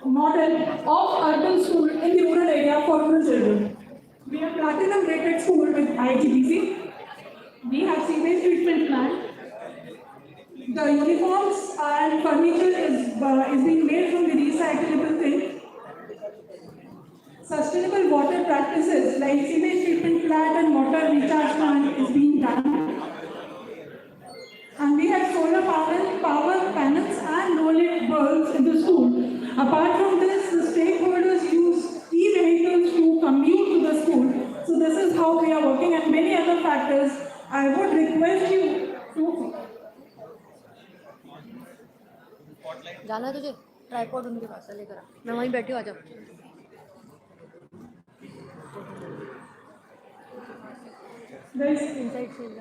model of urban school in the rural area for rural children. We have platinum rated school with IGBC. We have sewage treatment plant. The uniforms and furniture is being made from the recyclable thing. Sustainable water practices like sewage treatment plant and water recharge plant is being done. And we have solar power panels and low-lit bulbs in the school. Apart from this, the stakeholders use e-vehicles to commute to the school. So this is how we are working, and many other factors. I would request you to... जाना है तुझे? Tripod उनके पास है, लेकर आ। मैं वहीं बैठी हूँ, आ जाओ। Inside sales.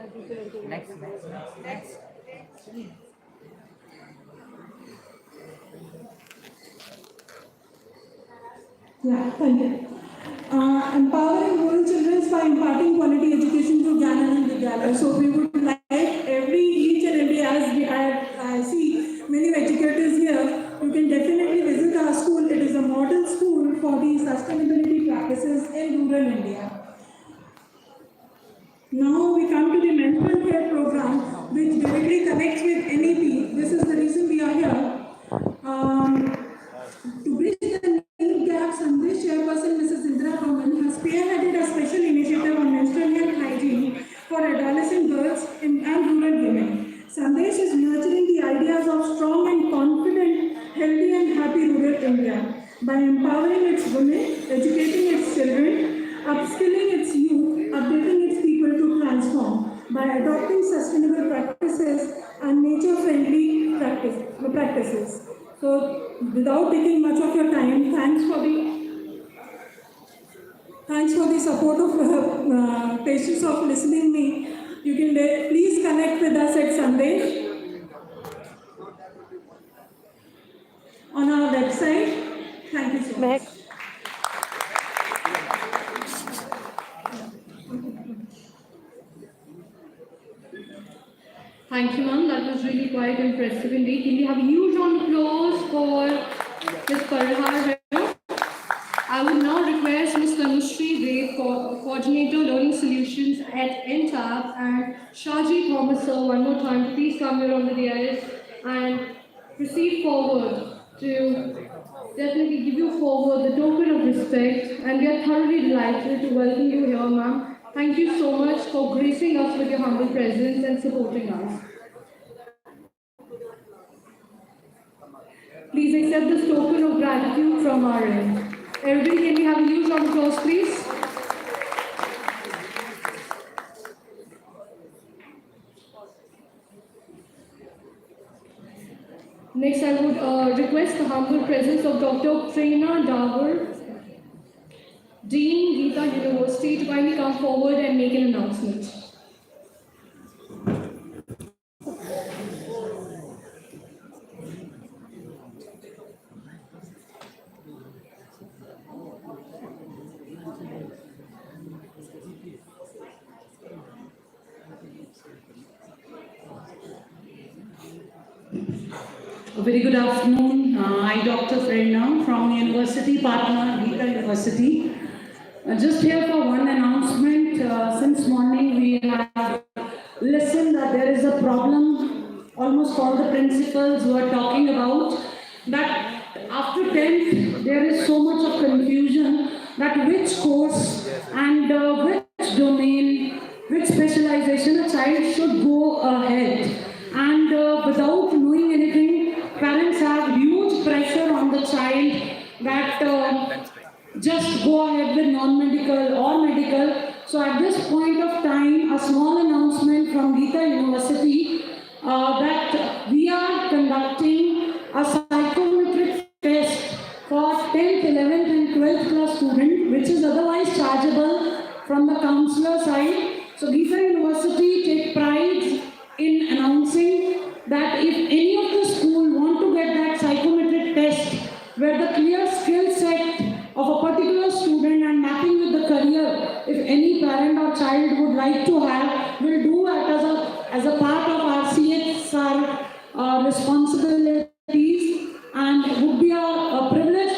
Next. Yeah, thank you. Empowering rural children by imparting quality education through Jnana and Vidyalaya. So we would like each and every, as we have, I see many educators here, you can definitely visit our school. It is a model school for the sustainability practices in rural India. Now we come to the mental care program, which directly connects with NEP. This is the reason we are here. To bridge the need gap, Sandesh Chairperson Mrs. Indra Roman has spearheaded a special initiative on menstrual health hygiene for adolescent girls and rural women. Sandesh is nurturing the ideas of strong and confident, healthy and happy rural India by empowering its women, educating its children, upskilling its youth, updating its people to transform by adopting sustainable practices and nature-friendly practices. So, without taking much of your time, thanks for the support of patience of listening me. You can please connect with us at Sunday on our website. Thank you so much. Thank you, ma'am. That was really quite impressive indeed. Can we have a huge round of applause for Ms. Parhar? I would now request Ms. Tanushree Dev, Coordinator Learning Solutions at Entab, and Shaji Thomas, sir, one more time to please come here on the dais and proceed forward to definitely give you forward the token of respect. And we are thoroughly delighted to welcome you here, ma'am. Thank you so much for gracing us with your humble presence and supporting us. Please accept this token of gratitude from our end. Everybody, can we have a huge round of applause, please? Next, I would request the humble presence of Dr. Prerna Davar, Dean, Geeta University, to kindly come forward and make an announcement. A very good afternoon. I'm Dr. Prerna from University Partner, Geeta University. Just here for one announcement. Since morning we have listened that there is a problem. Almost all the principals were talking about that after 10th there is so much of confusion that which course and which domain, which specialization a child should go ahead. And without knowing anything, parents have huge pressure on the child that just go ahead with non-medical or medical. So at this point of time, a small announcement from Geeta University that we are conducting a psychometric test for 10th, 11th and 12th class student, which is otherwise chargeable from the counselor side. So Geeta University take pride in announcing that if any of the school want to get that psychometric test where the clear skill set of a particular student and mapping with the career, if any parent or child would like to have, will do it as a part of our CSR responsibilities, and it would be a privilege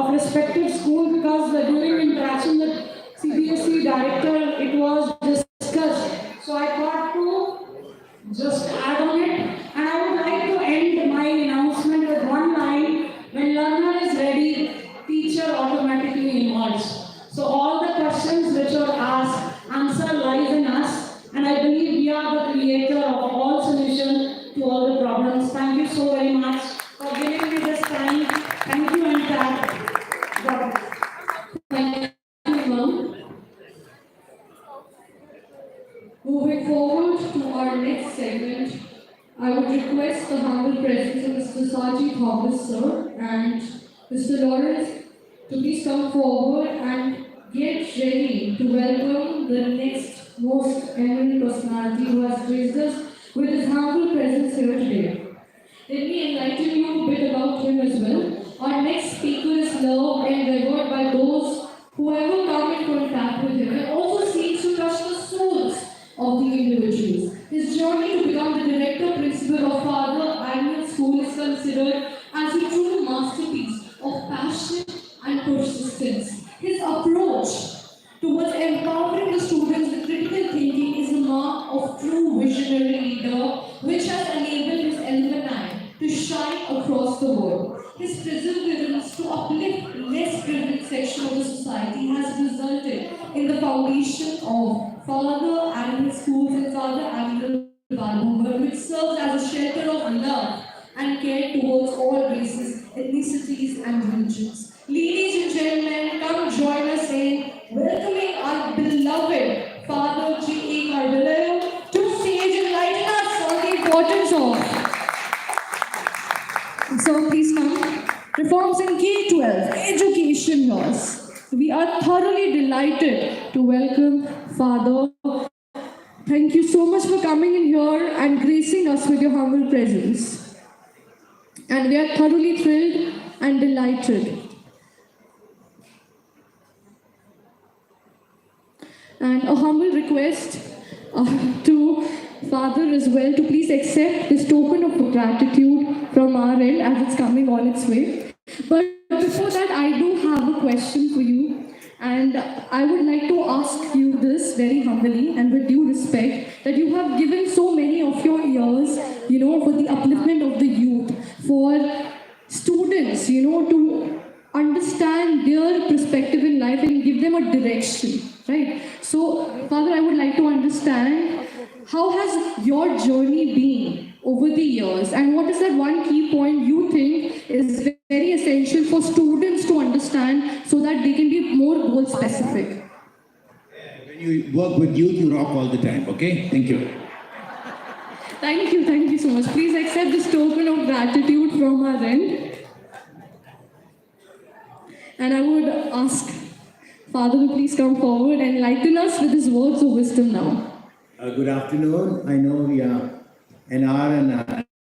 of respective schools, because during interaction with CBSE director, it was discussed. So I thought to just add on it, and I would like to end my announcement with one line: when learner is ready, teacher automatically emerges. So all the questions which were asked, answer lies in us, and I believe we are the creator of all solutions to all the problems. Thank you so very much for giving me this time. Thank you, Entab. Thank you, ma'am. Moving forward to our next segment, I would request the humble presence of Mr. Saji Thomas, sir, and Mr. Lawrence to please come forward and get ready to welcome the next most eminent personality who has graced us with his humble presence here today. Let me enlighten you a bit about him as well. Our next speaker is loved and revered by those who ever come in contact with him, and also seeks to touch the souls of the individuals. His journey to become the director principal of Father Annual School is considered as a true masterpiece of passion and persistence. His approach towards empowering the students with critical thinking is the mark of true visionary leader, which has enabled his alumni to shine across the world. His perseverance to uplift less privileged section of the society has resulted in the foundation of Father Animal Schools and Father Animal Balboa, which serves as a shelter of love and care towards all races, ethnicities, and religions. Ladies and gentlemen, come join us in welcoming our beloved Father G.A. Carvalho to stage and enlighten us on the importance of. So please come. Reforms in K-12, education laws. We are thoroughly delighted to welcome Father. Thank you so much for coming in here and gracing us with your humble presence. And we are thoroughly thrilled and delighted. And a humble request to Father as well to please accept this token of gratitude from our end as it's coming on its way. But before that, I do have a question for you, and I would like to ask you this very humbly and with due respect, that you have given so many of your years, for the upliftment of the youth, for students, to understand their perspective in life and give them a direction, right? So, Father, I would like to understand, how has your journey been over the years, and what is that one key point you think is very essential for students to understand so that they can be more goal specific? When you work with youth, you rock all the time, okay? Thank you. Thank you so much. Please accept this token of gratitude from our end. And I would ask Father to please come forward and enlighten us with his words of wisdom now. Good afternoon. I know we are an hour and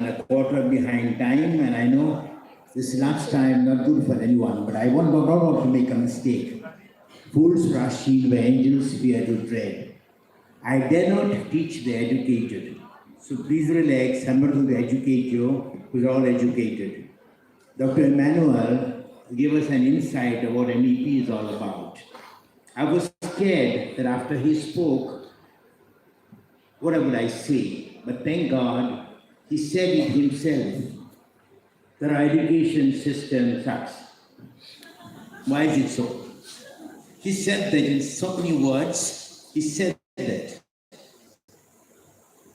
a quarter behind time, and I know this lunch time not good for anyone, but I don't want to make a mistake. Fools rush in where angels fear to tread. I dare not teach the educated. So please relax. I'm not going to educate you, who's all educated. Dr. Emmanuel gave us an insight of what MEP is all about. I was scared that after he spoke, what would I say? But thank God, he said it himself, that our education system sucks. Why is it so? He said that in so many words, he said that.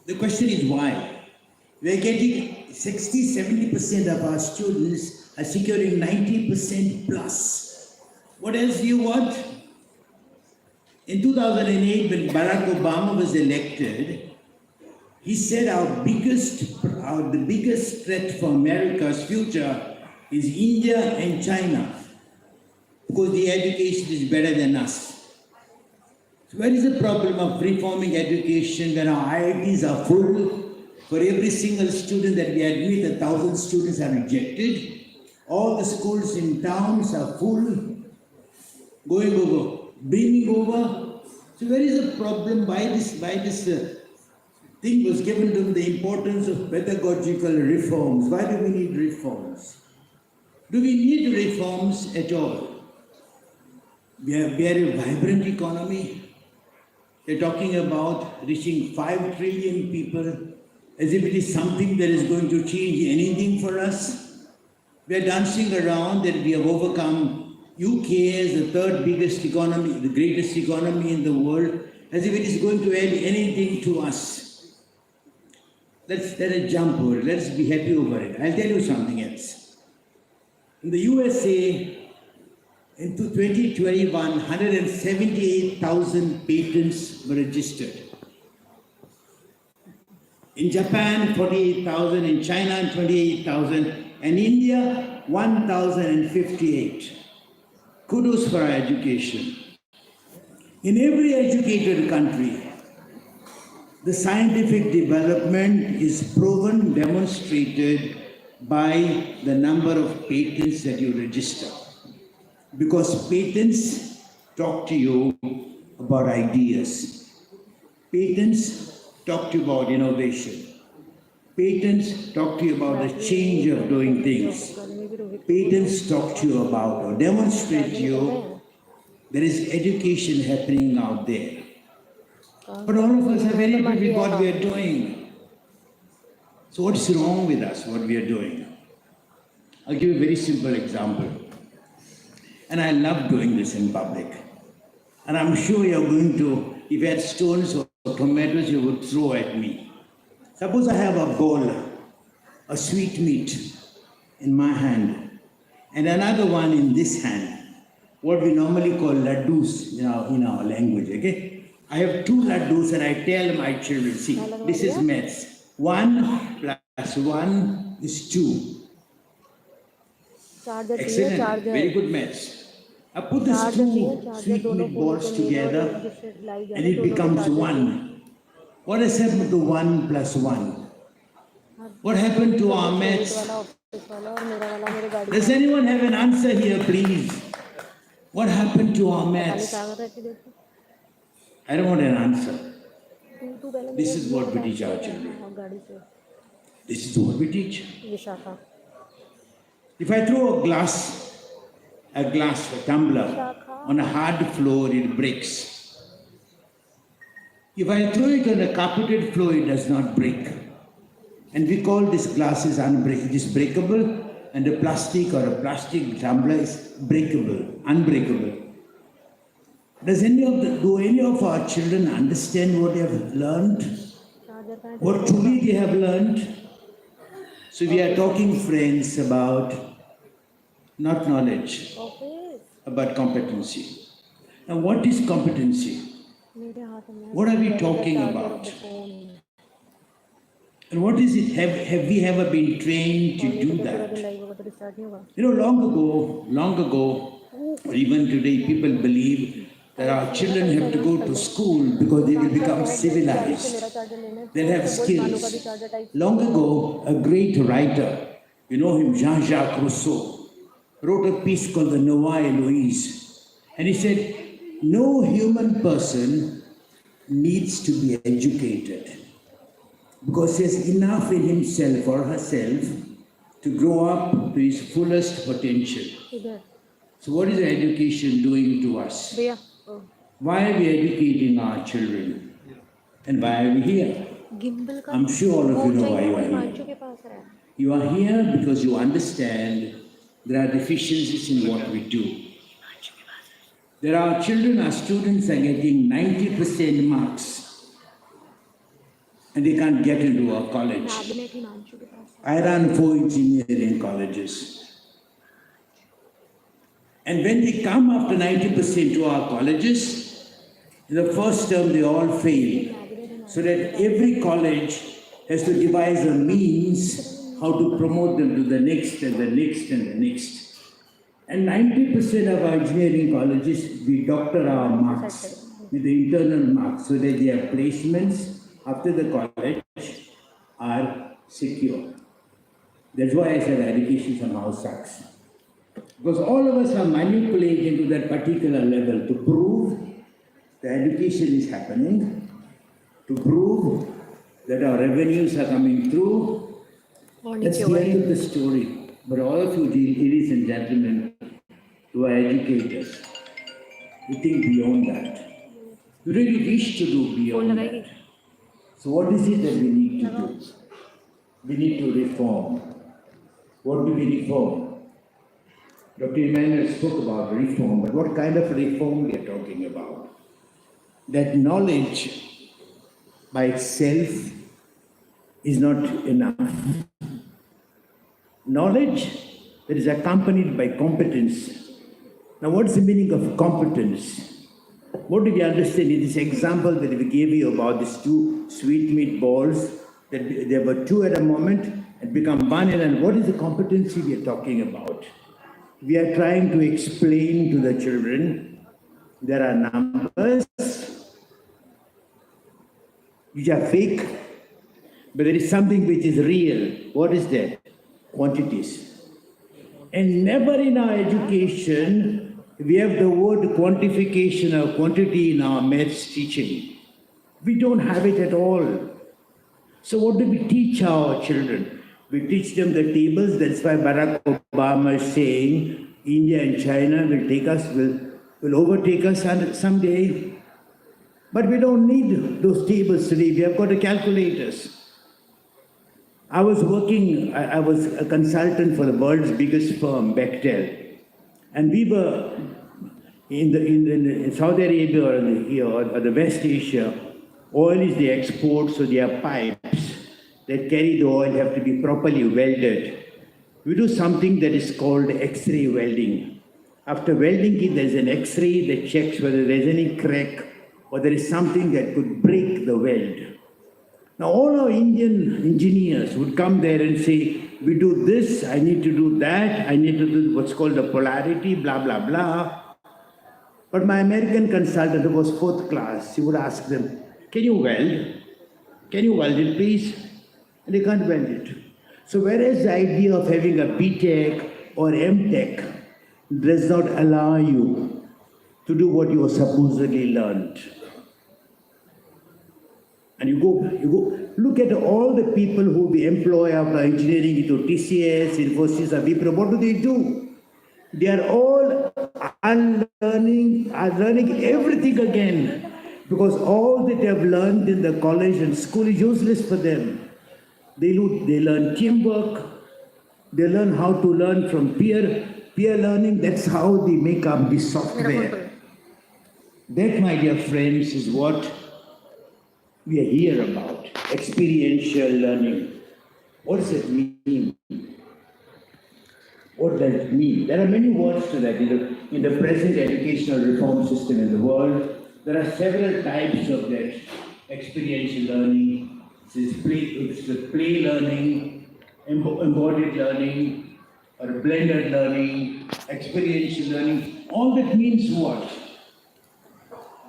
The question is why? We're getting 60-70% of our students are securing 90% plus. What else do you want? In 2008, when Barack Obama was elected, he said the biggest threat for America's future is India and China, because the education is better than us. So where is the problem of reforming education when our IITs are full? For every single student that we admit, 1,000 students are rejected. All the schools in towns are full, going over, bringing over. So where is the problem? Why this thing was given to the importance of pedagogical reforms? Why do we need reforms? Do we need reforms at all? We are a vibrant economy. They're talking about reaching 5 trillion people as if it is something that is going to change anything for us. We are dancing around that we have overcome UK as the third biggest economy, the greatest economy in the world, as if it is going to add anything to us. Let us jump over it. Let's be happy over it. I'll tell you something else. In the USA, in 2021, 178,000 patents were registered. In Japan, 48,000, in China, 28,000, and India, 1,058. Kudos for our education. In every educated country, the scientific development is proven, demonstrated by the number of patents that you register. Because patents talk to you about ideas. Patents talk to you about innovation. Patents talk to you about the change of doing things. Patents talk to you about or demonstrate to you there is education happening out there. But all of us are very good with what we are doing. So what's wrong with us, what we are doing? I'll give you a very simple example. And I love doing this in public. And I'm sure you're going to, if you had stones or tomatoes, you would throw at me. Suppose I have a bowl, a sweet meat in my hand, and another one in this hand, what we normally call laddus in our language, okay? I have 2 laddus and I tell my children, see, this is maths. 1 plus 1 is 2. Excellent, very good maths. I put these 2 sweet meat balls together and it becomes 1. What has happened to 1 plus 1? What happened to our maths? Does anyone have an answer here, please? What happened to our maths? I don't want an answer. This is what we teach our children. This is what we teach. If I throw a tumbler on a hard floor, it breaks. If I throw it on a carpeted floor, it does not break. And we call this glass is breakable, and a plastic or a plastic tumbler is unbreakable. Do any of our children understand what they have learned? What truly they have learned? So we are talking, friends, about not knowledge, about competency. Now what is competency? What are we talking about? And what is it? Have we ever been trained to do that? Long ago, or even today, people believe that our children have to go to school because they will become civilized. They'll have skills. Long ago, a great writer, you know him, Jean-Jacques Rousseau, wrote a piece called the Nouvelle Héloïse. And he said, no human person needs to be educated because he has enough in himself or herself to grow up to his fullest potential. So what is education doing to us? Why are we educating our children? And why are we here? I'm sure all of you know why you are here. You are here because you understand there are deficiencies in what we do. There are children, our students are getting 90% marks and they can't get into our college. I ran 4 engineering colleges. And when they come after 90% to our colleges, in the first term they all fail. So that every college has to devise a means how to promote them to the next and the next and the next. And 90% of our engineering colleges, we doctor our marks with the internal marks so that their placements after the college are secure. That's why I said education somehow sucks. Because all of us are manipulated to that particular level to prove the education is happening, to prove that our revenues are coming through. That's the end of the story. But all of you, ladies and gentlemen, who are educators, you think beyond that. You really wish to do beyond that. So what is it that we need to do? We need to reform. What do we reform? Dr. Emmanuel spoke about reform, but what kind of reform we are talking about? That knowledge by itself is not enough. Knowledge that is accompanied by competence. Now, what's the meaning of competence? What do we understand in this example that we gave you about these two sweet meat balls? That there were two at a moment and become one, and what is the competency we are talking about? We are trying to explain to the children there are numbers which are fake, but there is something which is real. What is that? Quantities. And never in our education we have the word quantification or quantity in our maths teaching. We don't have it at all. So what do we teach our children? We teach them the tables. That's why Barack Obama is saying India and China will overtake us someday. But we don't need those tables today. We have got the calculators. I was a consultant for the world's biggest firm, Bechtel. And we were in Saudi Arabia or the West Asia. Oil is the export, so there are pipes that carry the oil have to be properly welded. We do something that is called X-ray welding. After welding it, there's an X-ray that checks whether there's any crack or there is something that could break the weld. Now, all our Indian engineers would come there and say, we do this, I need to do that, I need to do what's called the polarity, blah, blah, blah. But my American consultant, who was fourth class, he would ask them, can you weld? Can you weld it, please? And they can't weld it. So whereas the idea of having a BTech or MTech does not allow you to do what you supposedly learned. And you go, look at all the people who we employ after engineering into TCS, Infosys, or Wipro. What do? They are all learning everything again. Because all that they have learned in the college and school is useless for them. They learn teamwork. They learn how to learn from peer learning. That's how they make up the software. That, my dear friends, is what we are here about. Experiential learning. What does it mean? What does it mean? There are many words to that in the present educational reform system in the world. There are several types of that experiential learning. It's the play learning, embodied learning, or blended learning, experiential learning. All that means what?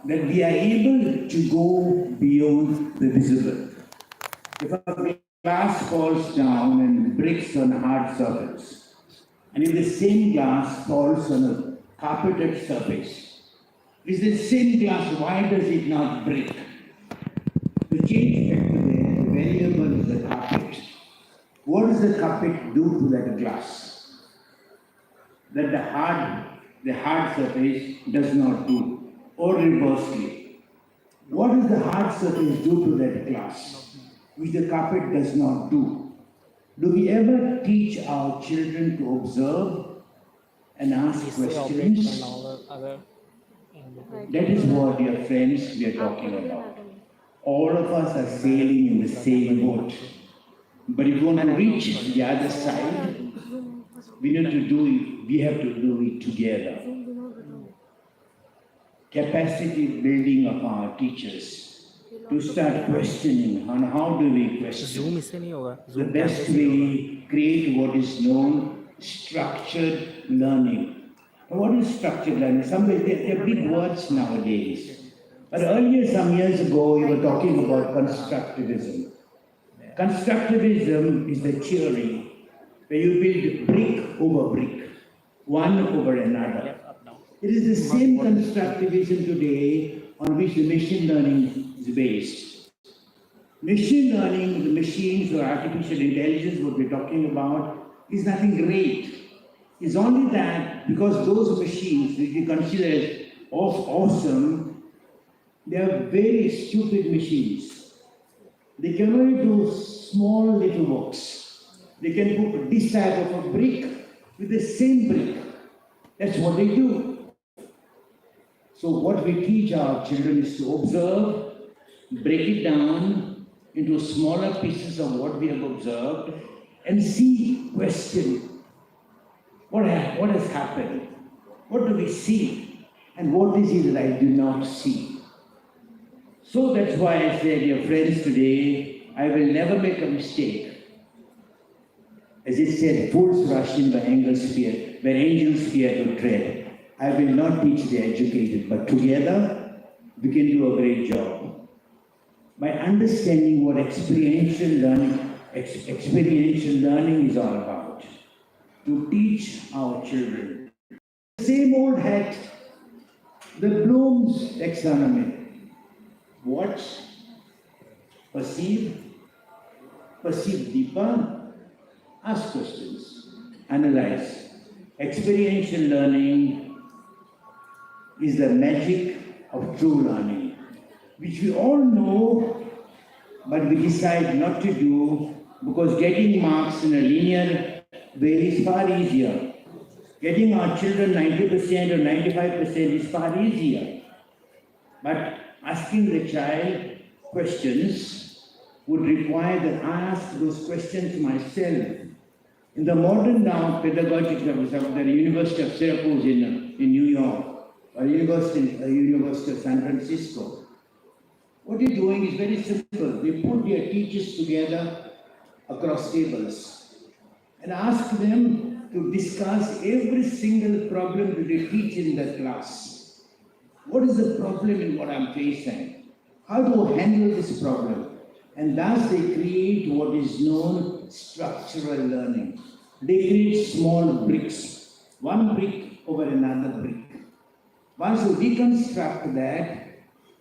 That we are able to go beyond the visible. If a glass falls down and breaks on a hard surface, and if the same glass falls on a carpeted surface, is the same glass, why does it not break? The change factor there, the variable is the carpet. What does the carpet do to that glass? That the hard surface does not do. Or reversely. What does the hard surface do to that glass, which the carpet does not do? Do we ever teach our children to observe and ask questions? That is what, dear friends, we are talking about. All of us are sailing in the same boat. But if we want to reach the other side, we have to do it together. Capacity building of our teachers to start questioning on how do we question. The best way, create what is known structured learning. What is structured learning? They're big words nowadays. But earlier, some years ago, we were talking about constructivism. Constructivism is the theory where you build brick over brick, one over another. It is the same constructivism today on which the machine learning is based. Machine learning, the machines or artificial intelligence, what we're talking about, is nothing great. It's only that because those machines which we consider as awesome, they are very stupid machines. They can only do small little works. They can put this type of a brick with the same brick. That's what they do. So what we teach our children is to observe, break it down into smaller pieces of what we have observed, and see, question, what has happened? What do we see? And what is it that I do not see? So that's why I say, dear friends, today, I will never make a mistake. As it said, fools rush in where angels fear to tread. I will not teach the educated, but together we can do a great job. By understanding what experiential learning is all about, to teach our children. The same old hat, the Bloom's taxonomy. Watch, perceive deeper, ask questions, analyze. Experiential learning is the magic of true learning, which we all know, but we decide not to do because getting marks in a linear way is far easier. Getting our children 90% or 95% is far easier. But asking the child questions would require that I ask those questions myself. In the modern now pedagogical reform, the University of Syracuse in New York, or University of San Francisco, what they're doing is very simple. They put their teachers together across tables and ask them to discuss every single problem that they teach in the class. What is the problem in what I'm facing? How do I handle this problem? And thus they create what is known structural learning. They create small bricks, one brick over another brick. Once you deconstruct that,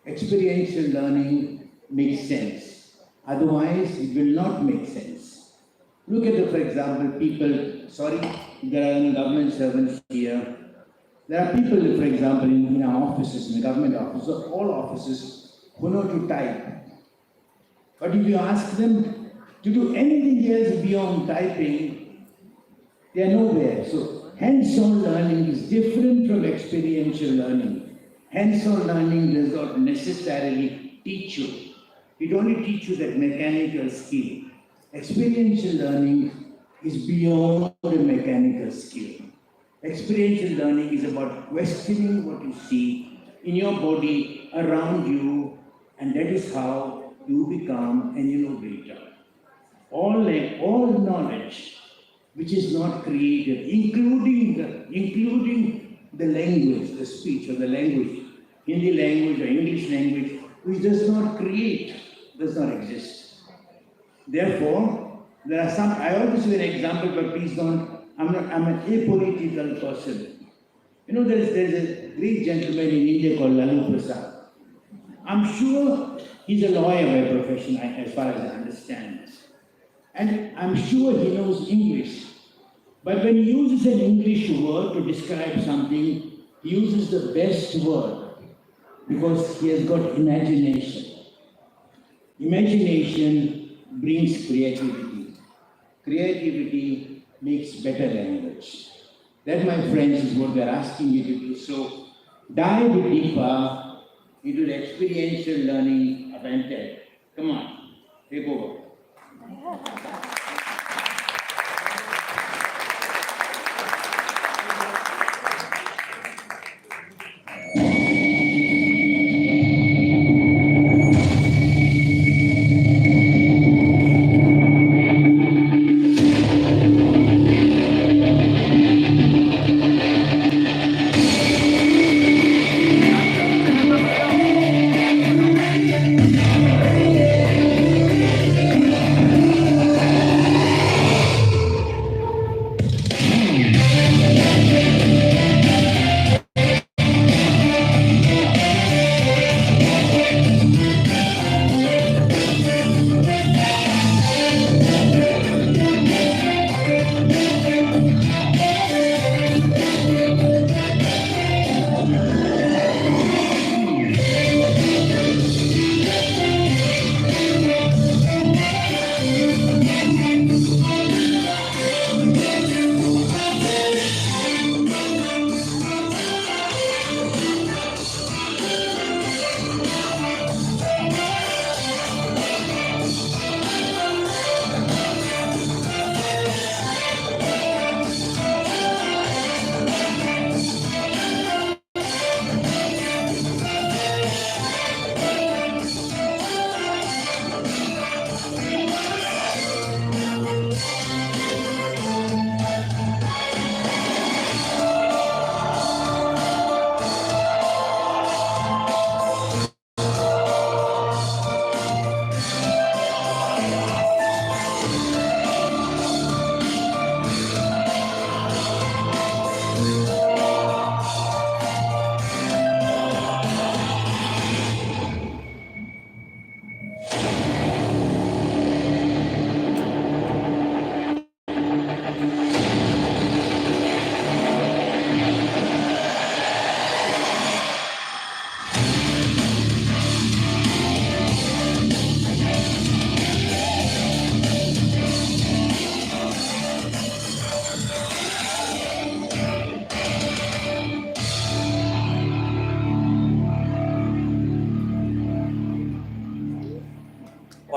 experiential learning makes sense. Otherwise, it will not make sense. Look at, for example, people, there are any government servants here. There are people, for example, in our offices, in the government offices, all offices, who know to type. But if you ask them to do anything else beyond typing, they are nowhere. So hands-on learning is different from experiential learning. Hands-on learning does not necessarily teach you. It only teaches you that mechanical skill. Experiential learning is beyond the mechanical skill. Experiential learning is about questioning what you see in your body, around you, and that is how you become an innovator. All knowledge which is not created, including the language, the speech or the language, Hindi language or English language, which does not create, does not exist. Therefore, there are some, I always give an example, but please don't, I'm an apolitical person. You know, there's a great gentleman in India called Lalu Prasad. I'm sure he's a lawyer by profession, as far as I understand. And I'm sure he knows English. But when he uses an English word to describe something, he uses the best word because he has got imagination. Imagination brings creativity. Creativity makes better language. That, my friends, is what we're asking you to do. So dive deeper into the experiential learning of Entab. Come on, take over.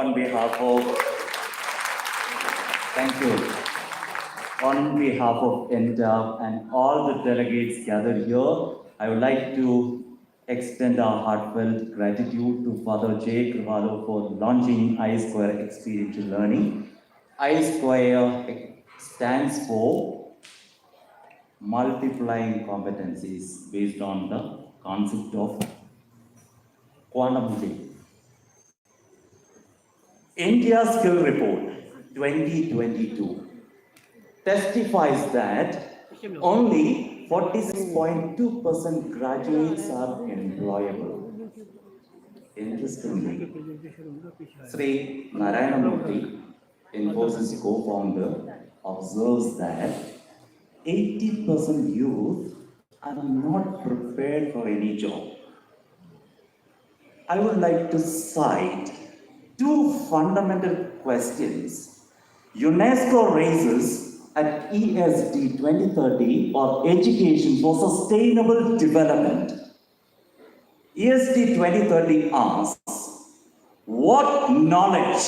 on behalf of, thank you. On behalf of Entab and all the delegates gathered here, I would like to extend our heartfelt gratitude to Father J. Krivalo for launching I-Square Experiential Learning. I-Square stands for multiplying competencies based on the concept of quantum leap. India Skill Report 2022 testifies that only 46.2% graduates are employable. Interestingly, Sri Narayanamurthy, Infosys co-founder, observes that 80% youth are not prepared for any job. I would like to cite two fundamental questions UNESCO raises at ESD 2030 or Education for Sustainable Development. ESD 2030 asks, what knowledge,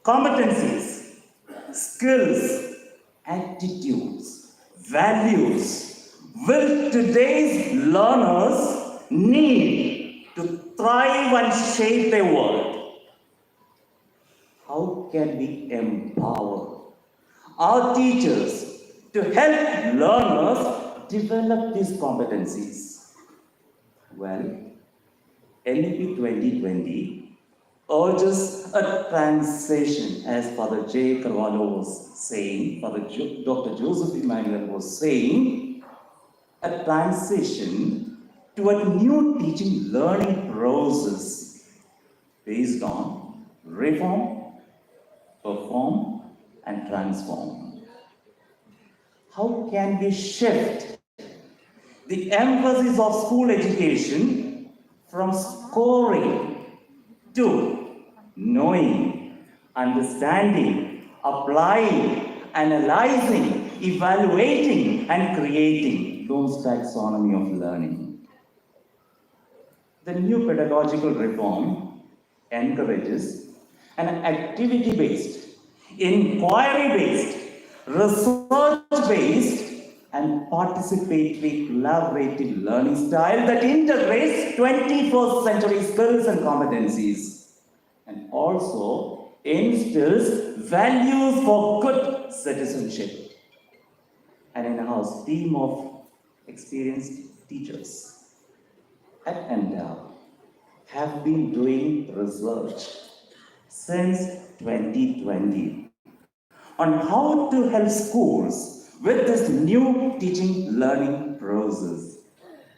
competencies, skills, attitudes, values will today's learners need to thrive and shape their world? How can we empower our teachers to help learners develop these competencies? Well, NEP 2020 urges a transition, as Father J. Carvalho was saying, Dr. Joseph Emmanuel was saying, a transition to a new teaching learning process based on reform, perform, and transform. How can we shift the emphasis of school education from scoring to knowing, understanding, applying, analyzing, evaluating, and creating Bloom's taxonomy of learning? The new pedagogical reform encourages an activity-based, inquiry-based, research-based, and participatory collaborative learning style that integrates 21st century skills and competencies and also instills values for good citizenship. An in-house team of experienced teachers at Entab have been doing research since 2020 on how to help schools with this new teaching learning process.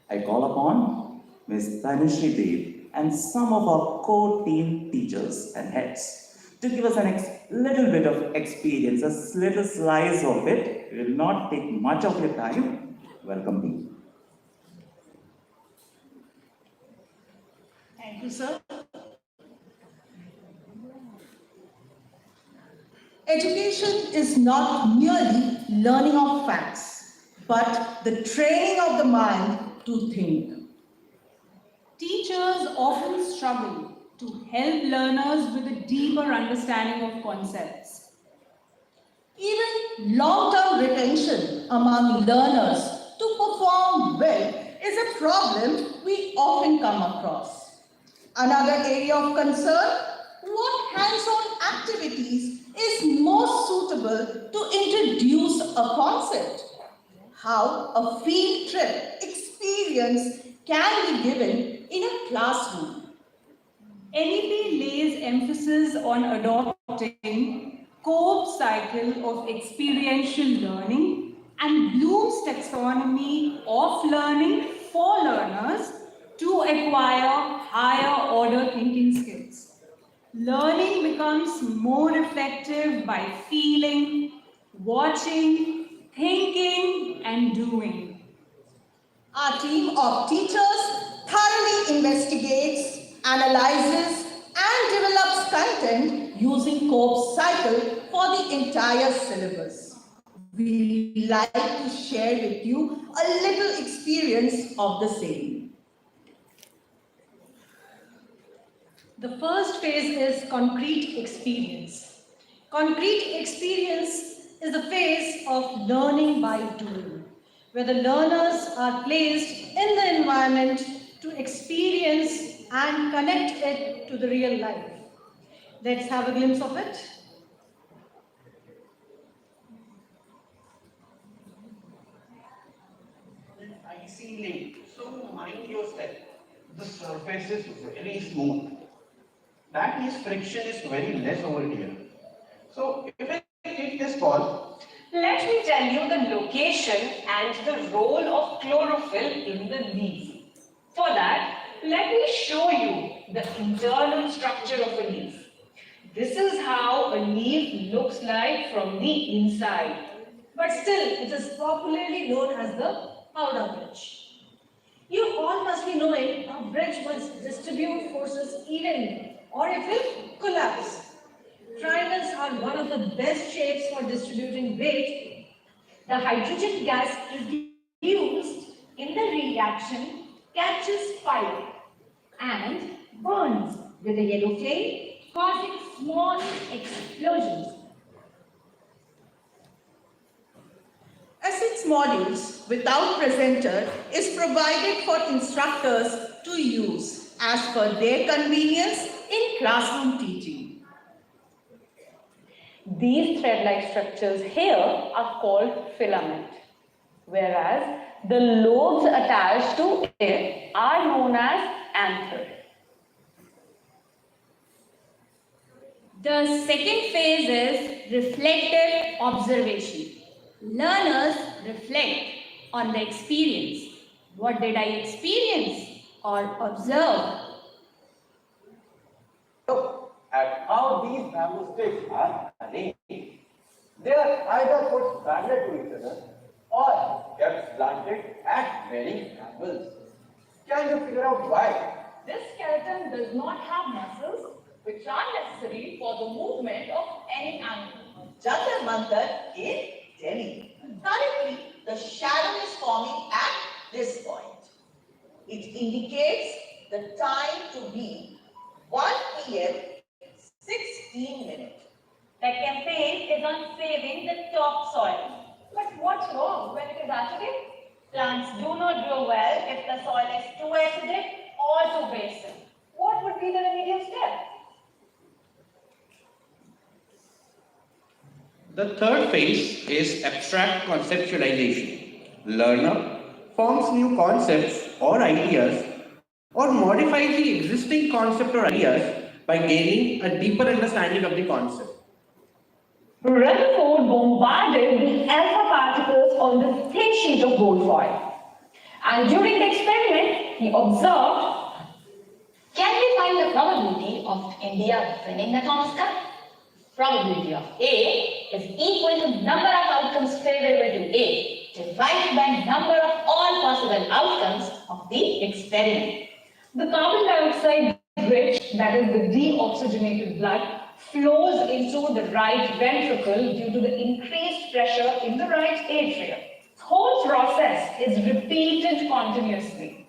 I call upon Ms. Tanushree Dev and some of our core team teachers and heads to give us a little bit of experience, a little slice of it. It will not take much of your time. Welcome team. Thank you, sir. Education is not merely learning of facts, but the training of the mind to think. Teachers often struggle to help learners with a deeper understanding of concepts. Even long-term retention among learners to perform well is a problem we often come across. Another area of concern, what hands-on activities is most suitable to introduce a concept? How a field trip experience can be given in a classroom. NEP lays emphasis on adopting Cope's cycle of experiential learning and Bloom's taxonomy of learning for learners to acquire higher order thinking skills. Learning becomes more reflective by feeling, watching, thinking, and doing. Our team of teachers thoroughly investigates, analyzes, and develops content using Cope's cycle for the entire syllabus. We like to share with you a little experience of the same. The first phase is concrete experience. Concrete experience is the phase of learning by doing, where the learners are placed in the environment to experience and connect it to the real life. Let's have a glimpse of it. Icy lake. So mind yourself, the surface is very smooth. That means friction is very less over here. So if I take this ball, let me tell you the location and the role of chlorophyll in the leaf. For that, let me show you the internal structure of a leaf. This is how a leaf looks like from the inside. But still, it is popularly known as the powder bridge. You all must be knowing a bridge must distribute forces evenly or it will collapse. Triangles are one of the best shapes for distributing weight. The hydrogen gas produced in the reaction catches fire and burns with a yellow flame, causing small explosions. Assets modules without presenter is provided for instructors to use as per their convenience in classroom teaching. These thread-like structures here are called filament, whereas the lobes attached to it are known as anther. The second phase is reflective observation. Learners reflect on the experience. What did I experience or observe? look at how these bamboo sticks are arranged. They are either put parallel to each other or kept slanted at varying angles. Can you figure out why? This skeleton does not have muscles which are necessary for the movement of any animal. Jantar Mantar in Delhi. Currently, the shadow is forming at this point. It indicates the time to be 1 p.m. 16 minutes. The campaign is on saving the topsoil. But what's wrong when it is acidic? Plants do not grow well if the soil is too acidic or too basic. What would be the remedial step? The third phase is abstract conceptualization. Learner forms new concepts or ideas or modifies the existing concept or ideas by gaining a deeper understanding of the concept. Rutherford bombarded the alpha particles on the thin sheet of gold foil. And during the experiment, he observed, can we find the probability of India winning the Thomas Cup? Probability of A is equal to number of outcomes favorable to A divided by number of all possible outcomes of the experiment. The carbon dioxide rich, that is the deoxygenated blood, flows into the right ventricle due to the increased pressure in the right atrium. The whole process is repeated continuously.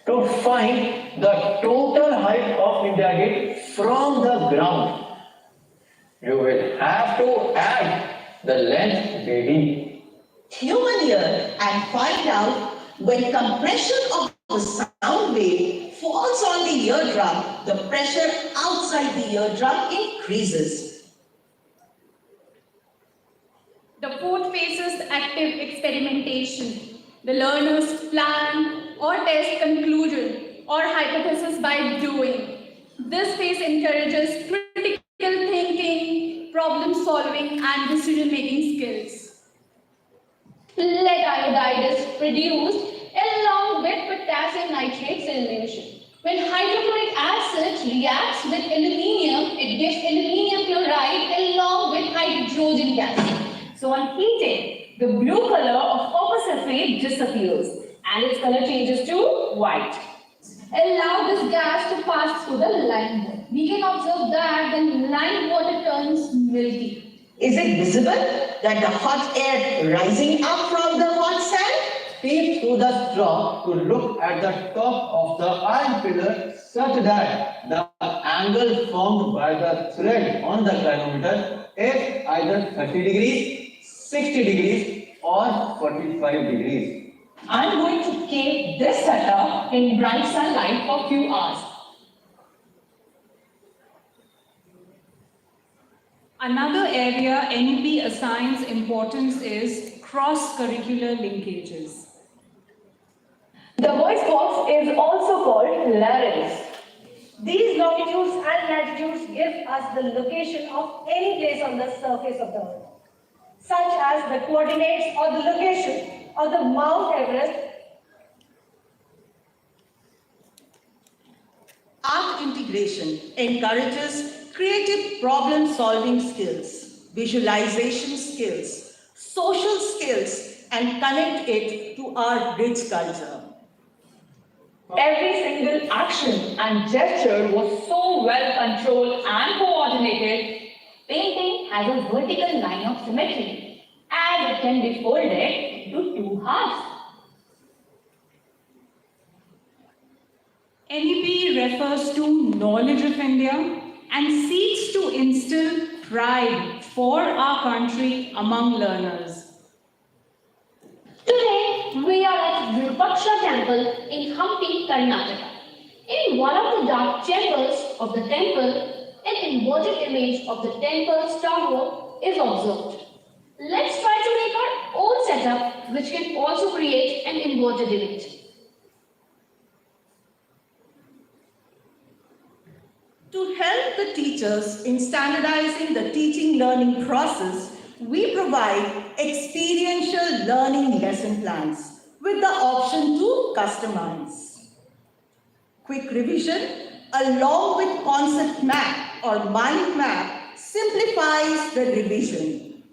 To find the total height of India Gate from the ground, you will have to add the length BD. Human ear and find out when compression of the sound wave falls on the eardrum, the pressure outside the eardrum increases. The fourth phase is active experimentation. The learners plan or test conclusion or hypothesis by doing. This phase encourages critical thinking, problem solving, and decision making skills. Lead iodide is produced along with potassium nitrate solution. When hydrochloric acid reacts with aluminium, it gives aluminium chloride along with hydrogen gas. So on heating, the blue color of copper sulfate disappears and its color changes to white. Allow this gas to pass through the lime water. We can observe that when lime water turns milky. Is it visible that the hot air rising up from the hot sand? Peep through the straw to look at the top of the iron pillar such that the angle formed by the thread on the clinometer is either 30 degrees, 60 degrees, or 45 degrees. I'm going to keep this setup in bright sunlight for a few hours. Another area NEP assigns importance is cross-curricular linkages. The voice box is also called larynx. These longitudes and latitudes give us the location of any place on the surface of the earth, such as the coordinates or the location of the Mount Everest. Art integration encourages creative problem-solving skills, visualization skills, social skills, and connect it to our rich culture. Every single action and gesture was so well controlled and coordinated. Painting has a vertical line of symmetry, as it can be folded into two halves. NEP refers to knowledge of India and seeks to instill pride for our country among learners. Today, we are at Rupaksha Temple in Hampi, Karnataka. In one of the dark chambers of the temple, an inverted image of the temple tower is observed. Let's try to make our own setup, which can also create an inverted image. To help the teachers in standardizing the teaching learning process, we provide experiential learning lesson plans with the option to customize. Quick revision along with concept map or mind map simplifies the revision.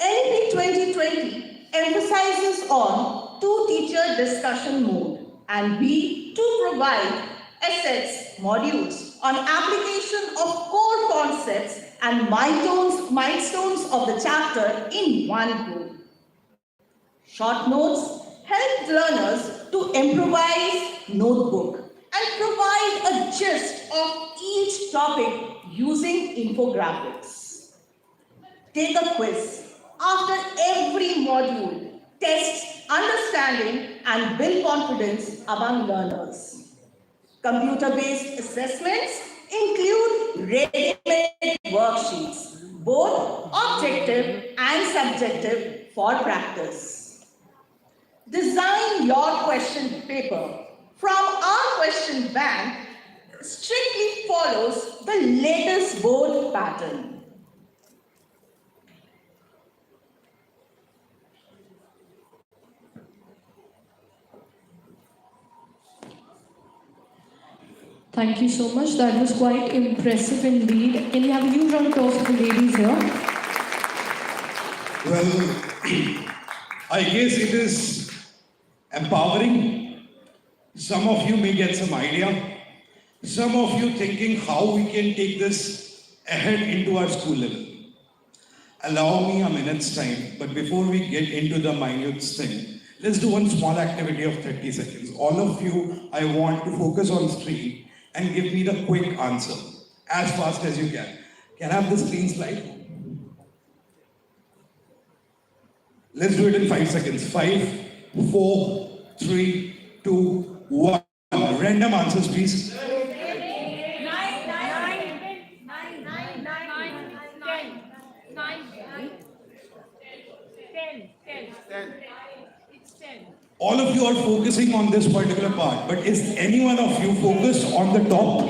NEP 2020 emphasizes on two-teacher discussion mode, and we to provide assets modules on application of core concepts and milestones of the chapter in one group. Short notes help learners to improvise notebook and provide a gist of each topic using infographics. Take a quiz after every module, tests understanding and build confidence among learners. Computer-based assessments include ready-made worksheets, both objective and subjective for practice. Design your question paper from our question bank strictly follows the latest board pattern. Thank you so much. That was quite impressive indeed. Can you have a huge round of applause for the ladies here? Well, I guess it is empowering. Some of you may get some idea. Some of you thinking how we can take this ahead into our school level. Allow me a minute's time, but before we get into the minute thing, let's do one small activity of 30 seconds. All of you, I want to focus on screen and give me the quick answer as fast as you can. Can I have the screen slide? Let's do it in 5 seconds. 5, 4, 3, 2, 1. Random answers, please. 9, 10. It's 10. All of you are focusing on this particular part, but is any one of you focused on the top?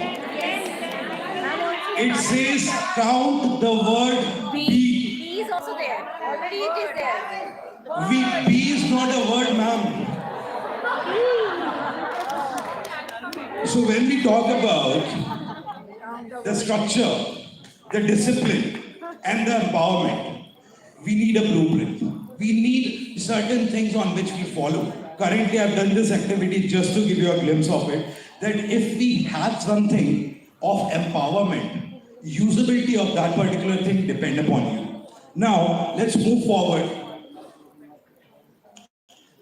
It says count the word B. B is also there. Already it is there. B is not a word, ma'am. So when we talk about the structure, the discipline, and the empowerment, we need a blueprint. We need certain things on which we follow. Currently, I've done this activity just to give you a glimpse of it, that if we had something of empowerment, usability of that particular thing depend upon you. Now, let's move forward.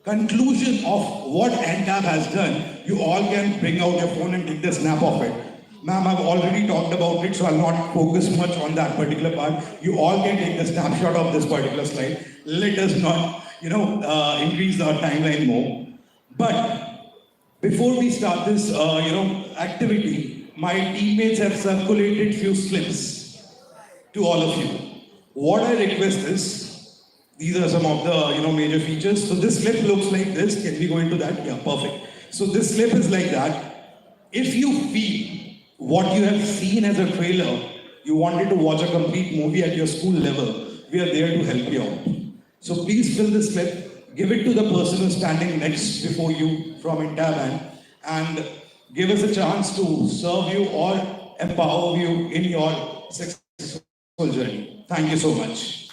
Conclusion of what Entab has done, you all can bring out your phone and take the snap of it. Ma'am, I've already talked about it, so I'll not focus much on that particular part. You all can take the snapshot of this particular slide. Let us not, increase our timeline more. But before we start this, activity, my teammates have circulated few slips to all of you. What I request is, these are some of the major features. So this slip looks like this. Can we go into that? Yeah, perfect. So this slip is like that. If you feel what you have seen as a trailer, you wanted to watch a complete movie at your school level, we are there to help you out. So please fill this slip, give it to the person who's standing next before you from Entab and give us a chance to serve you or empower you in your successful journey. Thank you so much.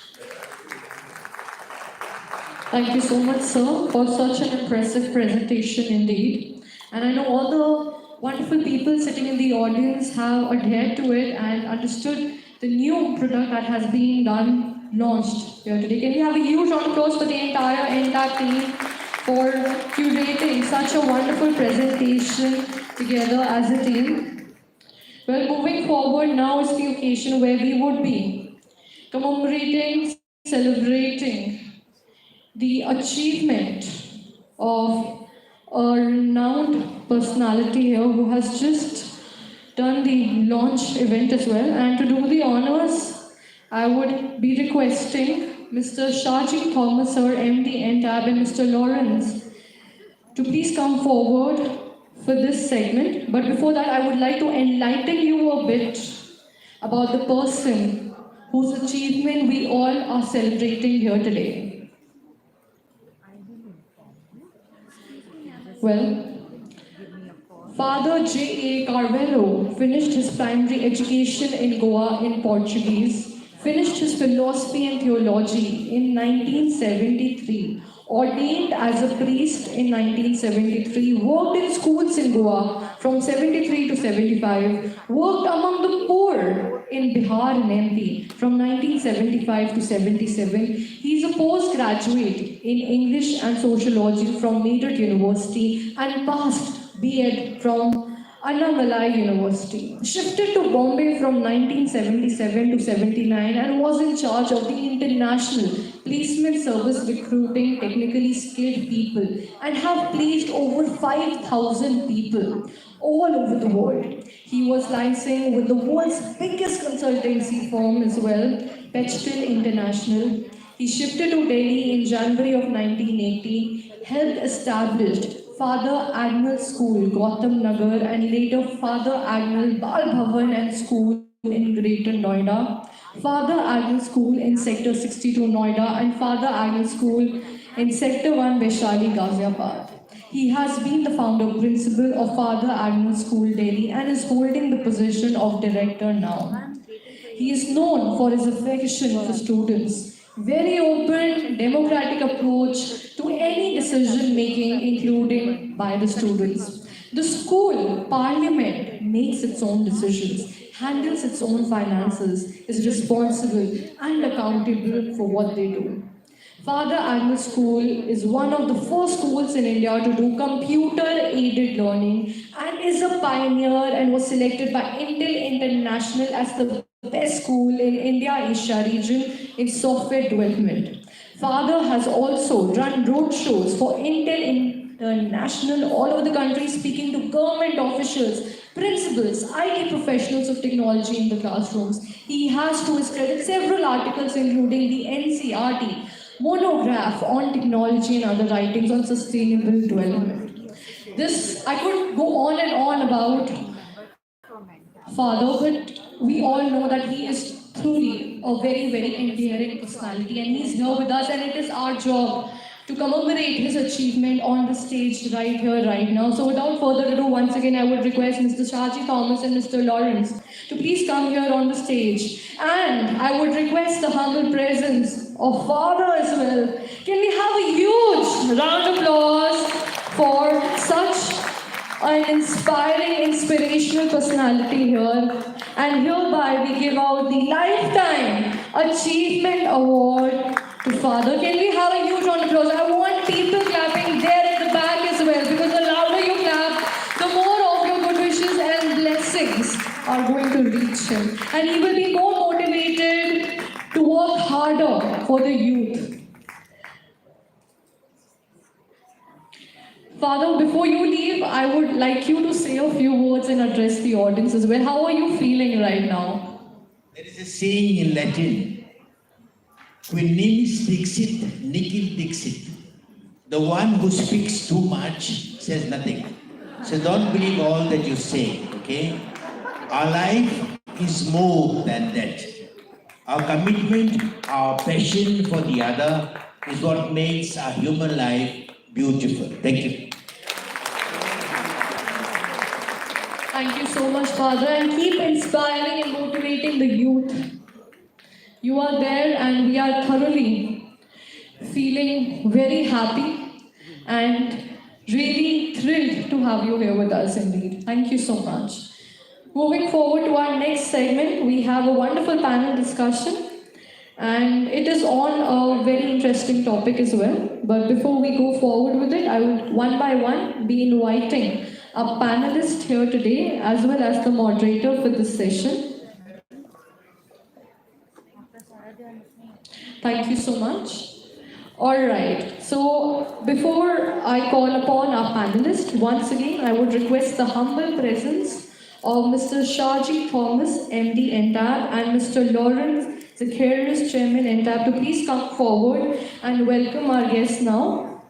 Thank you so much, sir, for such an impressive presentation indeed. And I know all the wonderful people sitting in the audience have adhered to it and understood the new product that has been launched here today. Can we have a huge round of applause for the entire Entab team for curating such a wonderful presentation together as a team? Well, moving forward, now is the occasion where we would be commemorating, celebrating the achievement of a renowned personality here who has just done the launch event as well. And to do the honors, I would be requesting Mr. Shaji Thomas, sir, MD Entab, and Mr. Lawrence to please come forward for this segment. But before that, I would like to enlighten you a bit about the person whose achievement we all are celebrating here today. Well, Father J.A. Carvalho finished his primary education in Goa in Portuguese, finished his philosophy and theology in 1973, ordained as a priest in 1973, worked in schools in Goa from 73 to 75, worked among the poor in Bihar and MP from 1975 to 77. He is a postgraduate in English and Sociology from Meerut University and passed B.Ed from Annamalai University. Shifted to Bombay from 1977 to 79 and was in charge of the International Placement Service recruiting technically skilled people and have placed over 5,000 people all over the world. He was licensed with the world's biggest consultancy firm as well, Pedagogical International. He shifted to Delhi in January of 1980, helped establish Father Agnel School, Gautam Nagar, and later Father Agnel Bal Bhavan and School in Greater Noida, Father Agnel School in Sector 62 Noida, and Father Agnel School in Sector 1 Vaishali, Ghaziabad. He has been the founder principal of Father Agnel School, Delhi, and is holding the position of director now. He is known for his affection for students, very open, democratic approach to any decision making, including by the students. The school, parliament, makes its own decisions, handles its own finances, is responsible and accountable for what they do. Father Agnel School is one of the first schools in India to do computer-aided learning and is a pioneer and was selected by Intel International as the best school in India-Asia region in software development. Father has also run roadshows for Intel International all over the country, speaking to government officials, principals, IT professionals of technology in the classrooms. He has to his credit several articles including the NCRT monograph on technology and other writings on sustainable development. I could go on and on about Father, but we all know that he is truly a very, very endearing personality and he's here with us and it is our job to commemorate his achievement on the stage right here, right now. So without further ado, once again, I would request Mr. Shaji Thomas and Mr. Lawrence to please come here on the stage. And I would request the humble presence of Father as well. Can we have a huge round of applause for such an inspiring, inspirational personality here. And hereby we give out the Lifetime Achievement Award to Father. Can we have a huge round of applause? I want people clapping there at the back as well, because the louder you clap, the more of your good wishes and blessings teach him. And he will be more motivated to work harder for the youth. Father, before you leave, I would like you to say a few words and address the audience as well. How are you feeling right now? There is a saying in Latin, Quid nimis dixit, nihil dixit. The one who speaks too much says nothing. So don't believe all that you say, okay? Our life is more than that. Our commitment, our passion for the other is what makes our human life beautiful. Thank you. Thank you so much, Father, and keep inspiring and motivating the youth. You are there and we are thoroughly feeling very happy and really thrilled to have you here with us indeed. Thank you so much. Moving forward to our next segment, we have a wonderful panel discussion and it is on a very interesting topic as well. But before we go forward with it, I would one by one be inviting a panelist here today as well as the moderator for this session. Thank you so much. Alright, so before I call upon our panelists, once again I would request the humble presence of Mr. Shaji Thomas, MD Entab, and Mr. Lawrence Zacharias, Chairman Entab, to please come forward and welcome our guests now.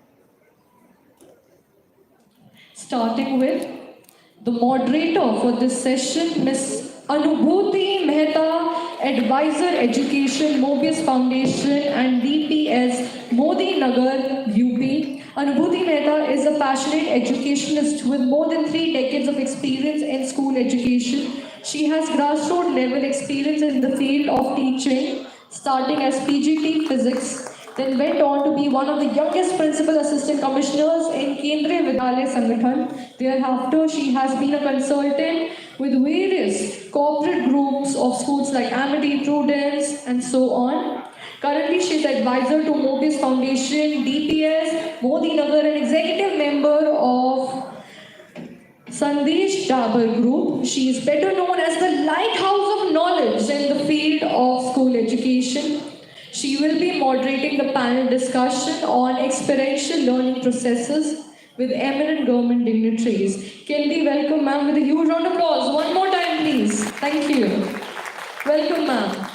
Starting with the moderator for this session, Ms. Anubhuti Mehta, Advisor Education, Mobius Foundation and DPS, Modi Nagar, UP. Anubhuti Mehta is a passionate educationist with more than 3 decades of experience in school education. She has grassroots level experience in the field of teaching, starting as PGT Physics, then went on to be one of the youngest Principal Assistant Commissioners in Kendriya Vidyalaya Sangathan. Thereafter, she has been a consultant with various corporate groups of schools like Amity, Prudence, and so on. Currently, she is advisor to Mobius Foundation, DPS, Modi Nagar, and executive member of Sandesh Dabur Group. She is better known as the lighthouse of knowledge in the field of school education. She will be moderating the panel discussion on experiential learning processes with eminent government dignitaries. Can we welcome ma'am with a huge round of applause? One more time, please. Thank you. Welcome, ma'am.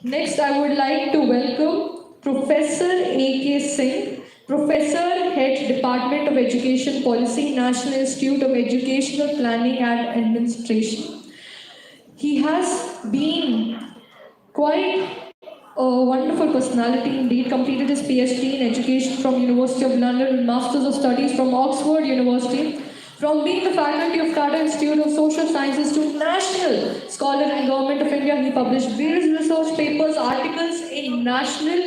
Next, I would like to welcome Professor A.K. Singh, Professor, Head, Department of Education Policy, National Institute of Educational Planning and Administration. He has been quite a wonderful personality indeed, completed his PhD in Education from University of London and Masters of Studies from Oxford University. From being the faculty of Tata Institute of Social Sciences to National Scholar in Government of India, he published various research papers, articles in national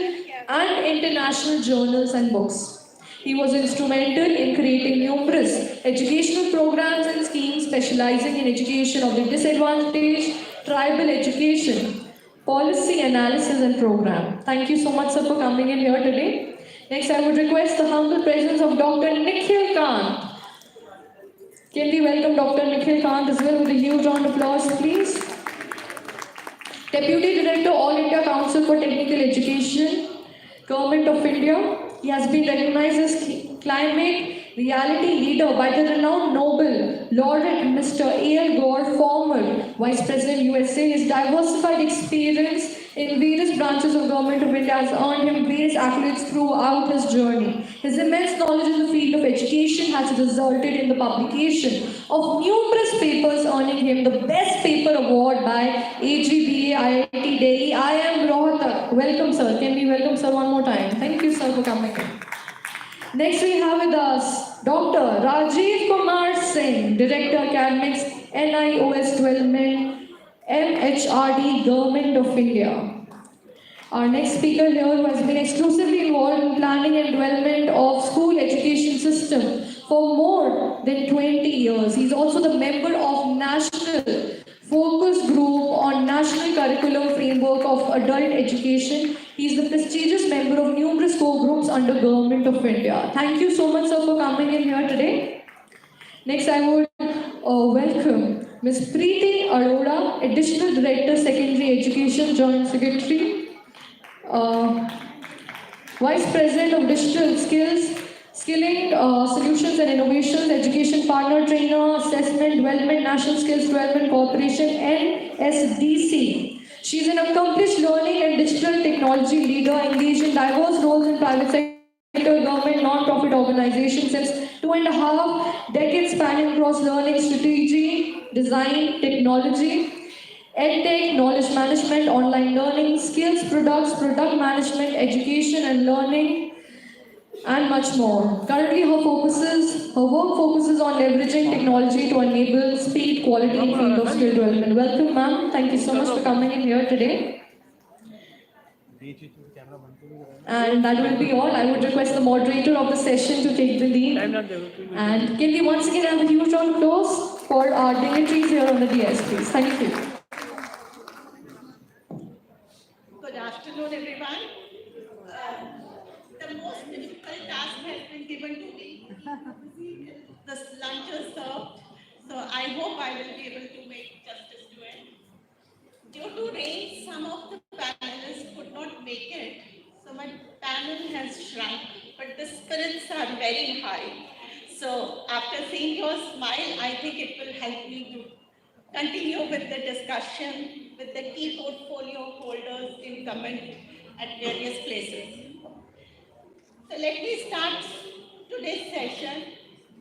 and international journals and books. He was instrumental in creating numerous educational programs and schemes specializing in education of the disadvantaged, tribal education, policy analysis and program. Thank you so much, sir, for coming in here today. Next, I would request the humble presence of Dr. Nikhil Kant. Can we welcome Dr. Nikhil Kant as well with a huge round of applause, please? Deputy Director, All India Council for Technical Education, Government of India. He has been recognized as climate reality leader by the renowned Nobel laureate Mr. A.L. Gore, former Vice President USA. His diversified experience in various branches of Government of India has earned him various accolades throughout his journey. His immense knowledge in the field of education has resulted in the publication of numerous papers, earning him the Best Paper Award by AGBA IIT Delhi. I am Rohtak. Welcome, sir. Can we welcome sir one more time? Thank you, sir, for coming in. Next, we have with us Dr. Rajiv Kumar Singh, Director Academics, NIOS Development, MHRD, Government of India. Our next speaker here, who has been exclusively involved in planning and development of school education system for more than 20 years. He's also the member of National Focus Group on National Curriculum Framework of Adult Education. He's the prestigious member of numerous core groups under Government of India. Thank you so much, sir, for coming in here today. Next, I would welcome Ms. Preeti Arora, Additional Director, Secondary Education, Joint Secretary. Vice President of Digital Skills, Skilling Solutions and Innovations, Education Partner Trainer, Assessment Development, National Skills Development Corporation, NSDC. She is an accomplished learning and digital technology leader engaged in diverse roles in private sector, government, non-profit organizations since 2.5 decades spanning across learning, strategy, design, technology, EdTech, knowledge management, online learning, skills, products, product management, education and learning, and much more. Currently, her work focuses on leveraging technology to enable speed, quality, and field of skill development. Welcome, ma'am. Thank you so much for coming in here today. And that will be all. I would request the moderator of the session to take the lead. And can we once again have a huge round of applause for our dignitaries here on the DS, please. Thank you. Good afternoon, everyone. The most difficult task has been given to me. The lunch is served, so I hope I will be able to make justice to it. Due to rain, some of the panelists could not make it, so my panel has shrunk, but the spirits are very high. So after seeing your smile, I think it will help me to continue with the discussion with the key portfolio holders in government at various places. So let me start today's session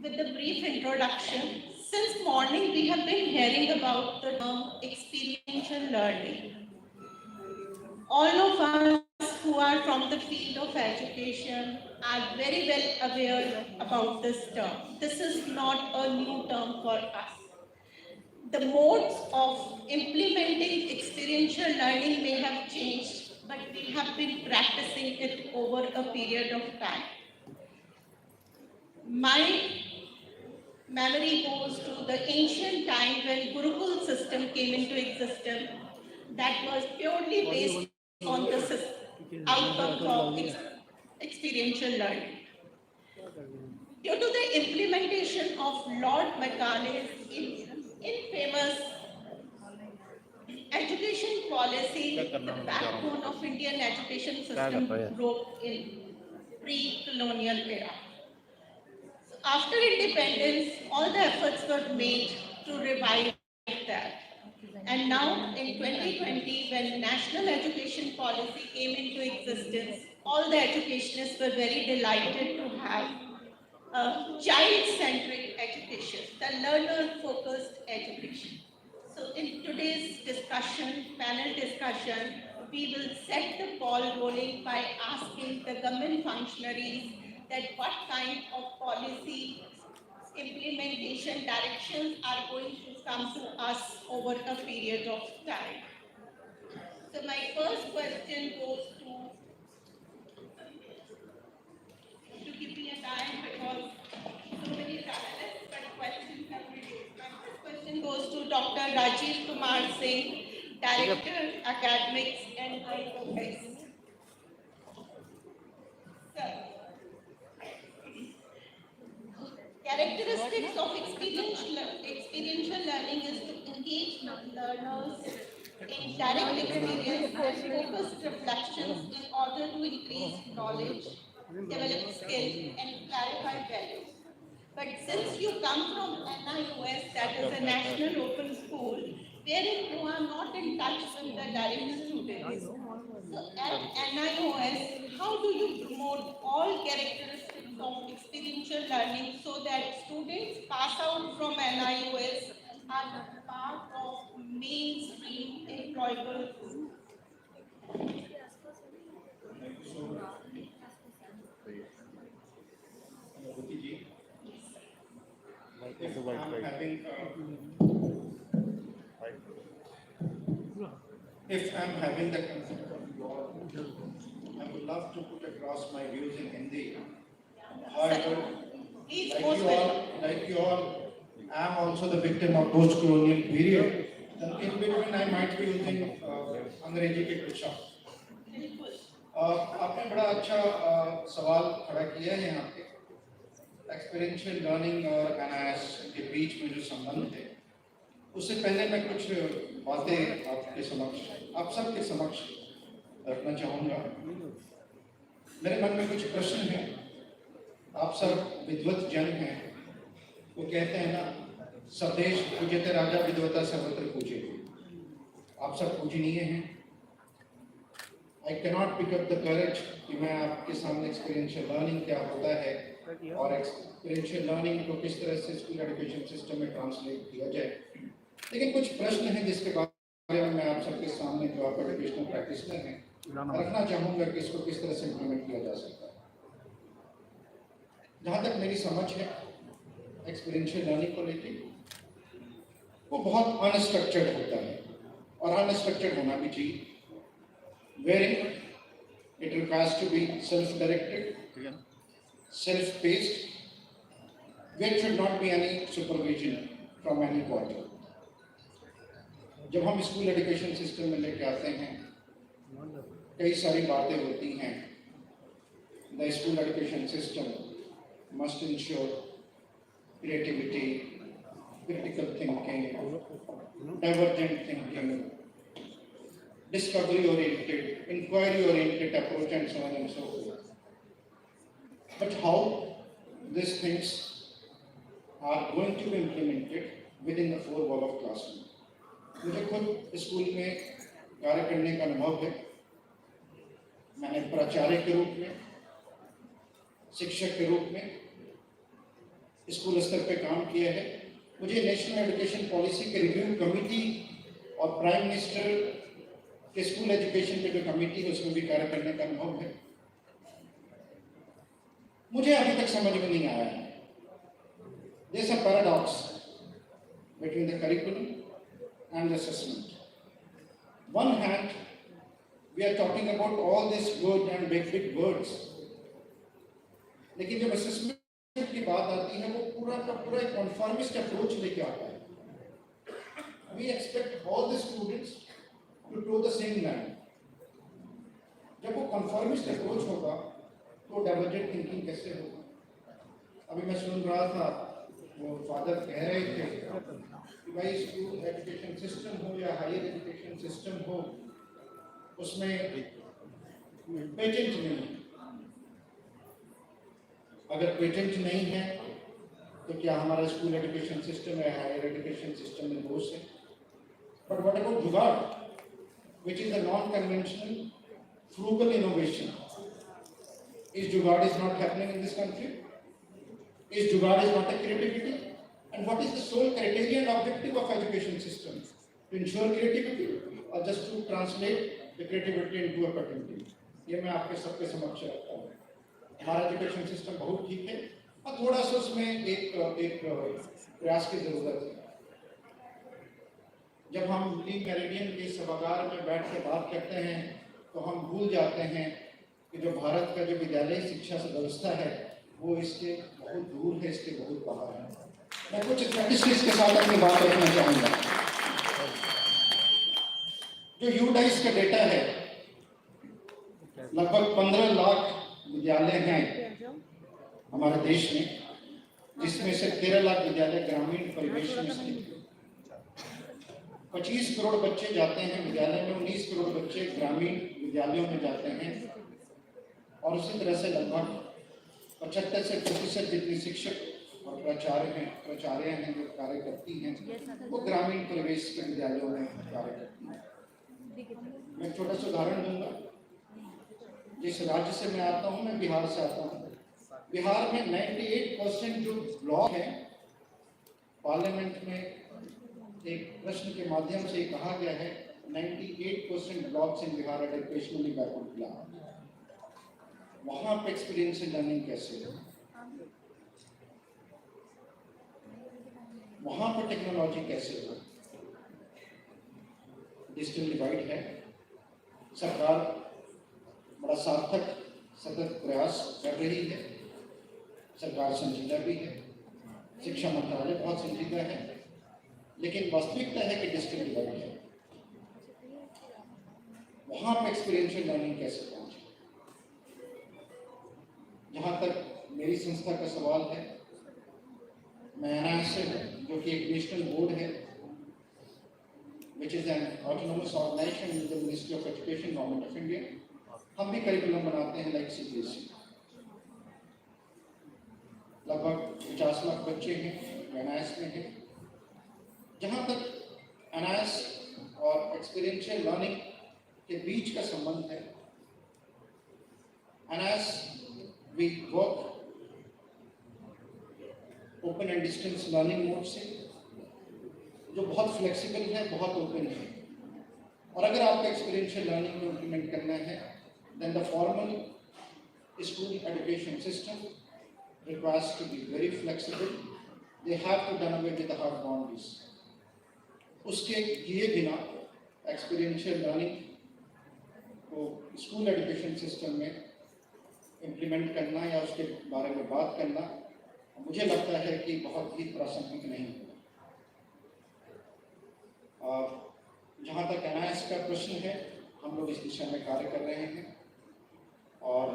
with a brief introduction. Since morning, we have been hearing about the term experiential learning. All of us who are from the field of education are very well aware about this term. This is not a new term for us. The modes of implementing experiential learning may have changed, but we have been practicing it over a period of time. My memory goes to the ancient time when Gurukul system came into existence that was purely based on the outcomes of experiential learning. Due to the implementation of Lord Macaulay's infamous education policy, the backbone of Indian education system broke in pre-colonial era. So after independence, all the efforts were made to revive that. And now in 2020, when national education policy came into existence, all the educationists were very delighted to have a child-centric education, the learner-focused education. So in today's discussion, panel discussion, we will set the ball rolling by asking the government functionaries that what kind of policy implementation directions are going to come to us over a period of time. So my first question goes to give me a time because so many panelists, but questions have been raised. My first question goes to Dr. Rajiv Kumar Singh, Director, Academics and IOS. Sir, characteristics of experiential learning is to engage learners in direct experience and focused reflections in order to increase knowledge, develop skill, and clarify values. But since you come from NIOS, that is a national open school, wherein you are not in touch with the direct students. So at NIOS, how do you promote all characteristics of experiential learning so that students pass out from NIOS are part of mainstream employable? If I'm having the consent of you all, I would love to put across my views in Hindi. However, like you all, I'm also the victim of post-colonial period. Then in between, I might be using अंग्रेजी के कुछ शब्द. आपने बड़ा अच्छा सवाल खड़ा किया है यहाँ पे. Experiential learning और NIS के बीच में जो संबंध है, उससे पहले मैं कुछ बातें आपके समक्ष, आप सबके समक्ष रखना चाहूँगा। मेरे मन में कुछ प्रश्न हैं। आप सब विद्वत जन हैं। वो कहते हैं ना, स्वदेश पूज्यते राजा विद्वता सर्वत्र पूजे। आप सब पूजनीय हैं। I cannot pick up the courage कि मैं आपके सामने एक्सपीरियंशियल लर्निंग क्या होता है और एक्सपीरियंशियल लर्निंग को किस तरह से स्कूल एजुकेशन सिस्टम में ट्रांसलेट किया जाए। लेकिन कुछ प्रश्न हैं जिसके बारे में मैं आप सबके सामने, जो आप एजुकेशनल प्रैक्टिशनर हैं, रखना चाहूँगा कि इसको किस तरह से इम्प्लीमेंट किया जा सकता है। जहाँ तक मेरी समझ है एक्सपीरियंशियल लर्निंग को लेके, वो बहुत अनस्ट्रक्चर्ड होता है और अनस्ट्रक्चर्ड होना भी चाहिए। Wherein it requires to be self-directed, self-paced, there should not be any supervision from any quarter. जब हम स्कूल एजुकेशन सिस्टम में लेके आते हैं, कई सारी बातें होती हैं। The school education system must ensure creativity, critical thinking, divergent thinking, discovery-oriented, inquiry-oriented approach, and so on and so forth. But how these things are going to be implemented within the four wall of classroom? मुझे खुद school में कार्य करने का अनुभव है। मैंने प्राचार्य के रूप में, शिक्षक के रूप में स्कूल स्तर पे काम किया है। मुझे नेशनल एजुकेशन पॉलिसी के रिव्यू कमेटी और प्राइम मिनिस्टर के स्कूल एजुकेशन के जो कमेटी है उसमें भी कार्य करने का अनुभव है। मुझे अभी तक समझ में नहीं आया है। There's a paradox between the curriculum and the assessment. One hand, we are talking about all this good and big words, लेकिन जब असेसमेंट की बात आती है वो पूरा का पूरा एक कॉन्फॉर्मिस्ट अप्रोच लेके आता है। We expect all the students to toe the same line. जब वो कॉन्फॉर्मिस्ट अप्रोच होगा तो डाइवर्जेंट थिंकिंग कैसे होगा? अभी मैं सुन रहा था, वो फादर कह रहे थे कि भाई स्कूल एजुकेशन सिस्टम हो या हायर एजुकेशन सिस्टम हो, उसमें पेटेंट नहीं है। अगर पेटेंट नहीं है तो क्या हमारा स्कूल एजुकेशन सिस्टम या हायर एजुकेशन सिस्टम में दोष है? बट व्हाट अबाउट जुगाड़, which is a non-conventional, frugal innovation? Is jugaad is not happening in this country? Is jugaad is not a creativity? And what is the sole criteria and objective of education system? To ensure creativity or just to translate the creativity into a patenting? ये मैं आपके सबके समक्ष रखता हूँ। हमारा education system बहुत ठीक है और थोड़ा सा उसमें एक प्रयास की जरूरत है। जब हम ली मेरिडियन के सभागार में बैठ के बात करते हैं तो हम भूल जाते हैं कि जो भारत का जो विद्यालय शिक्षा व्यवस्था है वो इसके बहुत दूर है, इसके बहुत बाहर है। मैं कुछ स्टैटिस्टिक्स के साथ अपनी बात रखना चाहूँगा। जो यूडाइस का डेटा है, लगभग 15 लाख विद्यालय हैं हमारे देश में, जिसमें से 13 लाख विद्यालय ग्रामीण परिवेश में स्थित हैं। 25 करोड़ बच्चे जाते हैं विद्यालय में, 19 करोड़ बच्चे ग्रामीण विद्यालयों में जाते हैं और उसी तरह से लगभग 75% जितने शिक्षक और प्राचार्य हैं जो कार्य करती हैं वो ग्रामीण परिवेश के विद्यालयों में कार्य करती हैं। मैं एक छोटा सा उदाहरण दूंगा। जिस राज्य से मैं आता हूँ, मैं बिहार से आता हूँ। बिहार में 98% जो ब्लॉक हैं, पार्लियामेंट में एक प्रश्न के maध्यam से कहा गया है 98% blocks in Bihar are educationally backward class. वहाँ पे एक्सपीरियंशियल लर्निंग कैसे हो? वहाँ पर टेक्नोलॉजी कैसे हो? डिजिटल डिवाइड है। सरकार बड़ा सार्थक सतत प्रयास कर रही है। सरकार संजीदा भी है, शिक्षा मंत्रालय बहुत संजीदा है, लेकिन वास्तविकता है कि डिजिटल डिवाइड है। वहाँ पर एक्सपीरियंशियल लर्निंग कैसे पहुँचे? जहाँ तक मेरी संस्था का सवाल है, मैं एनआईएस से हूँ, जो कि एक नेशनल बोर्ड है which is an autonomous organization in the Ministry of Education, Government of India. हम भी करिकुलम बनाते हैं लाइक CBSE. लगभग 50 लाख बच्चे हैं NIS में हैं. जहाँ तक NIS और एक्सपीरियंशियल लर्निंग के बीच का संबंध है, NIS we work open and distance learning mode से, जो बहुत फ्लेक्सिबल है, बहुत ओपन है. और अगर आपको एक्सपीरियंशियल लर्निंग को इम्प्लीमेंट करना है, then the formal school education system requires to be very flexible. They have to done away with the hard boundaries. उसके किए बिना एक्सपीरियंशियल लर्निंग को स्कूल एजुकेशन सिस्टम में इम्प्लीमेंट करना या उसके बारे में बात करना मुझे लगता है कि बहुत ही प्रासंगिक नहीं है. जहाँ तक NIS का प्रश्न है, हम लोग इस दिशा में कार्य कर रहे हैं और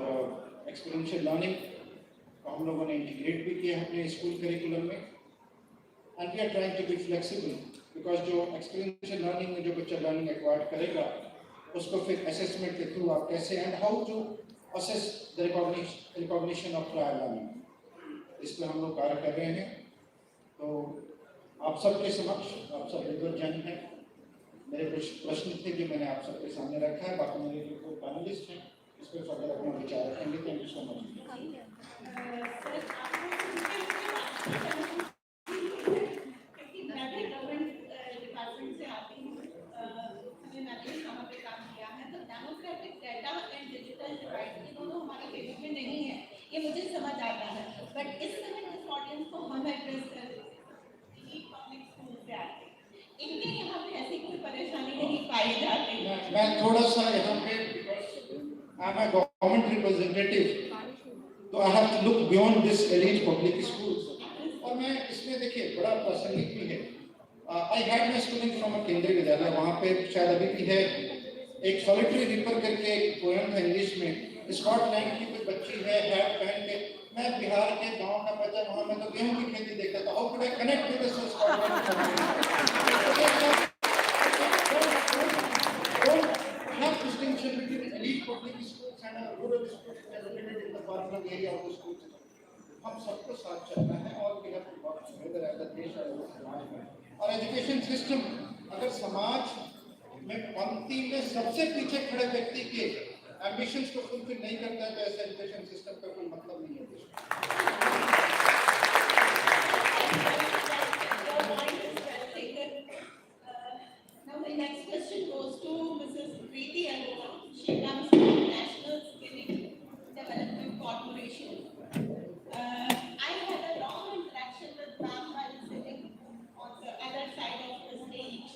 एक्सपीरियंशियल लर्निंग को हम लोगों ने इंटीग्रेट भी किया है अपने स्कूल करिकुलम में. And we are trying to be flexible, because जो एक्सपीरियंशियल लर्निंग में जो बच्चा लर्निंग एक्वायर्ड करेगा, उसको फिर असेसमेंट के थ्रू आप कैसे and how to assess the recognition of prior learning, इस पर हम लोग कार्य कर रहे हैं. तो आप सबके समक्ष, आप सब विद्वत जन हैं, मेरे कुछ प्रश्न थे जो मैंने आप सबके सामने रखा है. बाकी मेरे जो पैनलिस्ट हैं इस पर फर्दर अपना विचार रखेंगे. Thank you so much. ये मुझे समझ आता है, बट इस समय इस ऑडियंस को हम एड्रेस कर रहे हैं पब्लिक स्कूल से आते हैं, इनके यहाँ पे ऐसी कोई परेशानी नहीं पाई जाती. मैं थोड़ा सा यहाँ पे I am a government representative, तो I have to look beyond this elite public schools. और मैं इसमें देखिए बड़ा प्रासंगिक भी है. I had my schooling from a Kendriya Vidyalaya. वहाँ पे शायद अभी भी है एक सॉलिटरी रिपर करके एक पोएम था इंग्लिश में. स्कॉटलैंड की कोई बच्ची है हैट पहन के, मैं बिहार के गांव का बच्चा, वहां मैं तो गेहूं की खेती देखता था. How could I connect with this Scotland? Not distinction between elite public schools and rural schools located in the marginal area of the schools. हम सबको साथ चलना है और we have to work together as a देश और समाज में. और एजुकेशन सिस्टम अगर समाज में पंक्ति में सबसे पीछे खड़े व्यक्ति के एम्बिशंस को फुलफिल नहीं करता है, तो ऐसे एजुकेशन सिस्टम का कोई मतलब नहीं है. Now my next question goes to Mrs. Preeti Arora. She comes from National Skill Development Corporation. I had a long interaction with ma'am while sitting on the other side of the stage.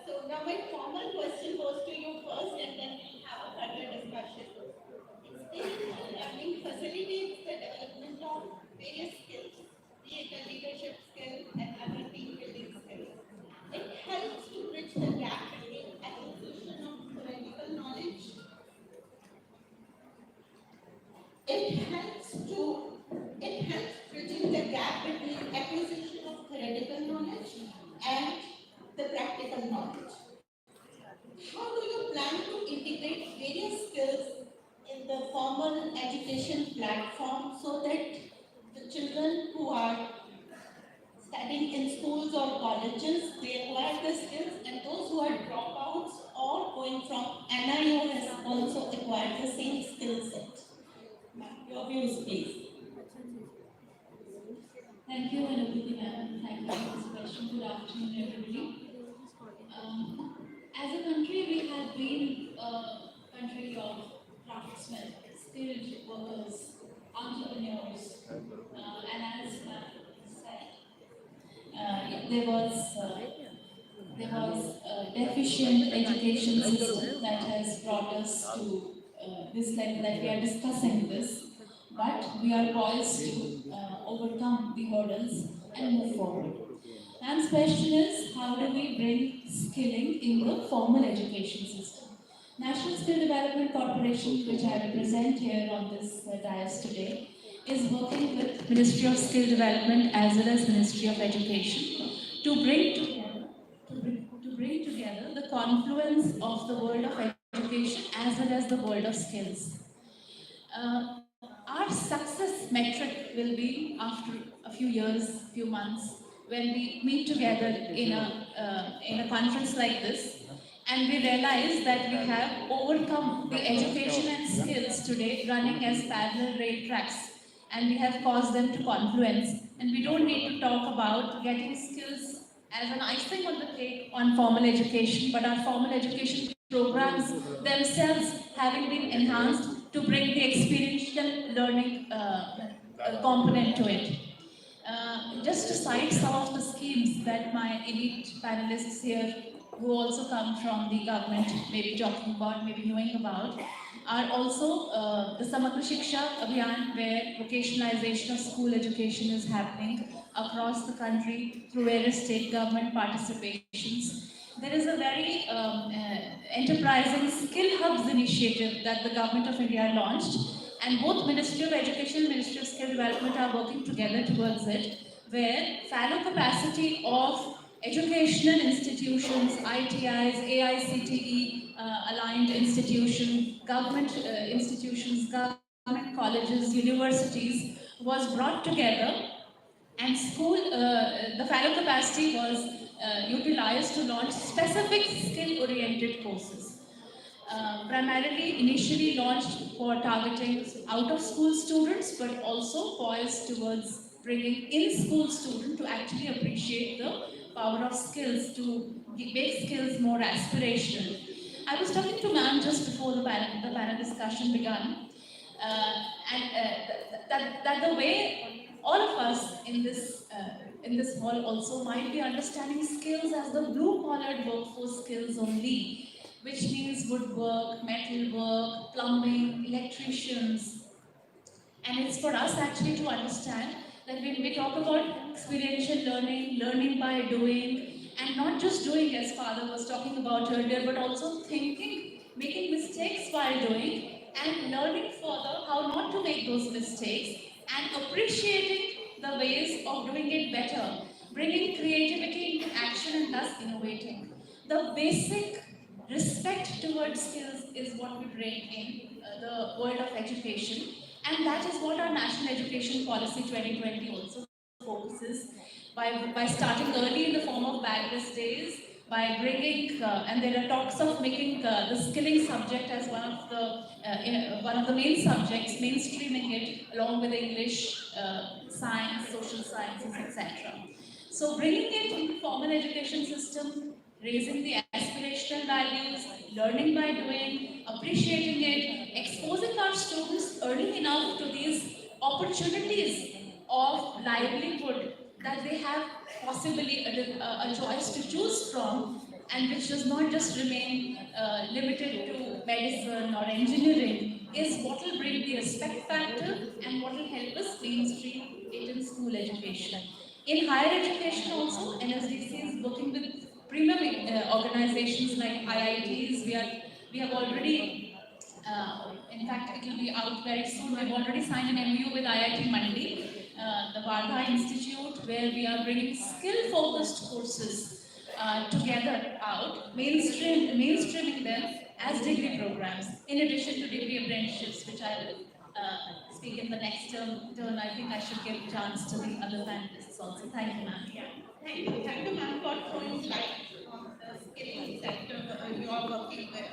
So now my formal question goes to you first, and then we'll have a further discussion. Experiential learning facilitates the development of various skills, be it a leadership skill and other team building skills. It helps to bridge the gap between acquisition of theoretical knowledge. It helps bridging the gap between acquisition of theoretical knowledge and the practical knowledge. How do you plan to integrate various skills in the formal education platform so that the children who are studying in schools or colleges, they acquire the skills, and those who are dropouts or going from NIOS also acquire the same skill set? Your views, please. Thank you, Anubhuti ma'am. Thank you for this question. Good afternoon, everybody. As a country, we have been a country of craftsmen, skilled workers, entrepreneurs, and as said, there was a deficient education system that has brought us to this level that we are discussing this, but we are poised to overcome the hurdles and move forward. Ma'am's question is, how do we bring skilling in the formal education system? National Skill Development Corporation, which I represent here on this dais today, is working with Ministry of Skill Development as well as Ministry of Education to bring together the confluence of the world of education as well as the world of skills. Our success metric will be after a few years, few months, when we meet together in a conference like this, and we realize that we have overcome the education and skills today running as parallel rail tracks, and we have caused them to confluence, and we don't need to talk about getting skills as an icing on the cake on formal education, but our formal education programs themselves having been enhanced to bring the experiential learning component to it. Just to cite some of the schemes that my elite panelists here, who also come from the government, may be talking about, may be knowing about, are also the Samagra Shiksha Abhiyan, where vocationalization of school education is happening across the country through various state government participations. There is a very enterprising skill hubs initiative that the government of India launched, and both Ministry of Education and Ministry of Skill Development are working together towards it, where fallow capacity of educational institutions, ITIs, AICTE aligned institutions, government institutions, government colleges, universities was brought together, and the fallow capacity was utilized to launch specific skill-oriented courses. Primarily initially launched for targeting out-of-school students, but also poised towards bringing in-school students to actually appreciate the power of skills, to make skills more aspirational. I was talking to ma'am just before the panel discussion began, that the way all of us in this hall also might be understanding skills as the blue-collared workforce skills only, which means woodwork, metal work, plumbing, electricians. And it's for us actually to understand that when we talk about experiential learning, learning by doing, and not just doing as Father was talking about earlier, but also thinking, making mistakes while doing, and learning further how not to make those mistakes, and appreciating the ways of doing it better, bringing creativity into action and thus innovating. The basic respect towards skills is what we bring in the world of education, and that is what our National Education Policy 2020 also focuses by starting early in the form of bagless days, by bringing and there are talks of making the skilling subject as one of the main subjects, mainstreaming it along with English, science, social sciences, etc. So bringing it into formal education system, raising the aspirational values, learning by doing, appreciating it, exposing our students early enough to these opportunities of livelihood that they have possibly a choice to choose from, and which does not just remain limited to medicine or engineering, is what will bring the respect factor and what will help us mainstream it in school education. In higher education also, NSDC is working with premium organizations like IITs. We have already, in fact, it will be out very soon. We've already signed an MOU with IIT Mandi, the Vardha Institute, where we are bringing skill-focused courses together out, mainstreaming them as degree programs, in addition to degree apprenticeships, which I will speak in the next turn. I think I should give a chance to the other panelists also. Thank you, ma'am. Thank you, ma'am, for throwing light on the skilling sector you are working with.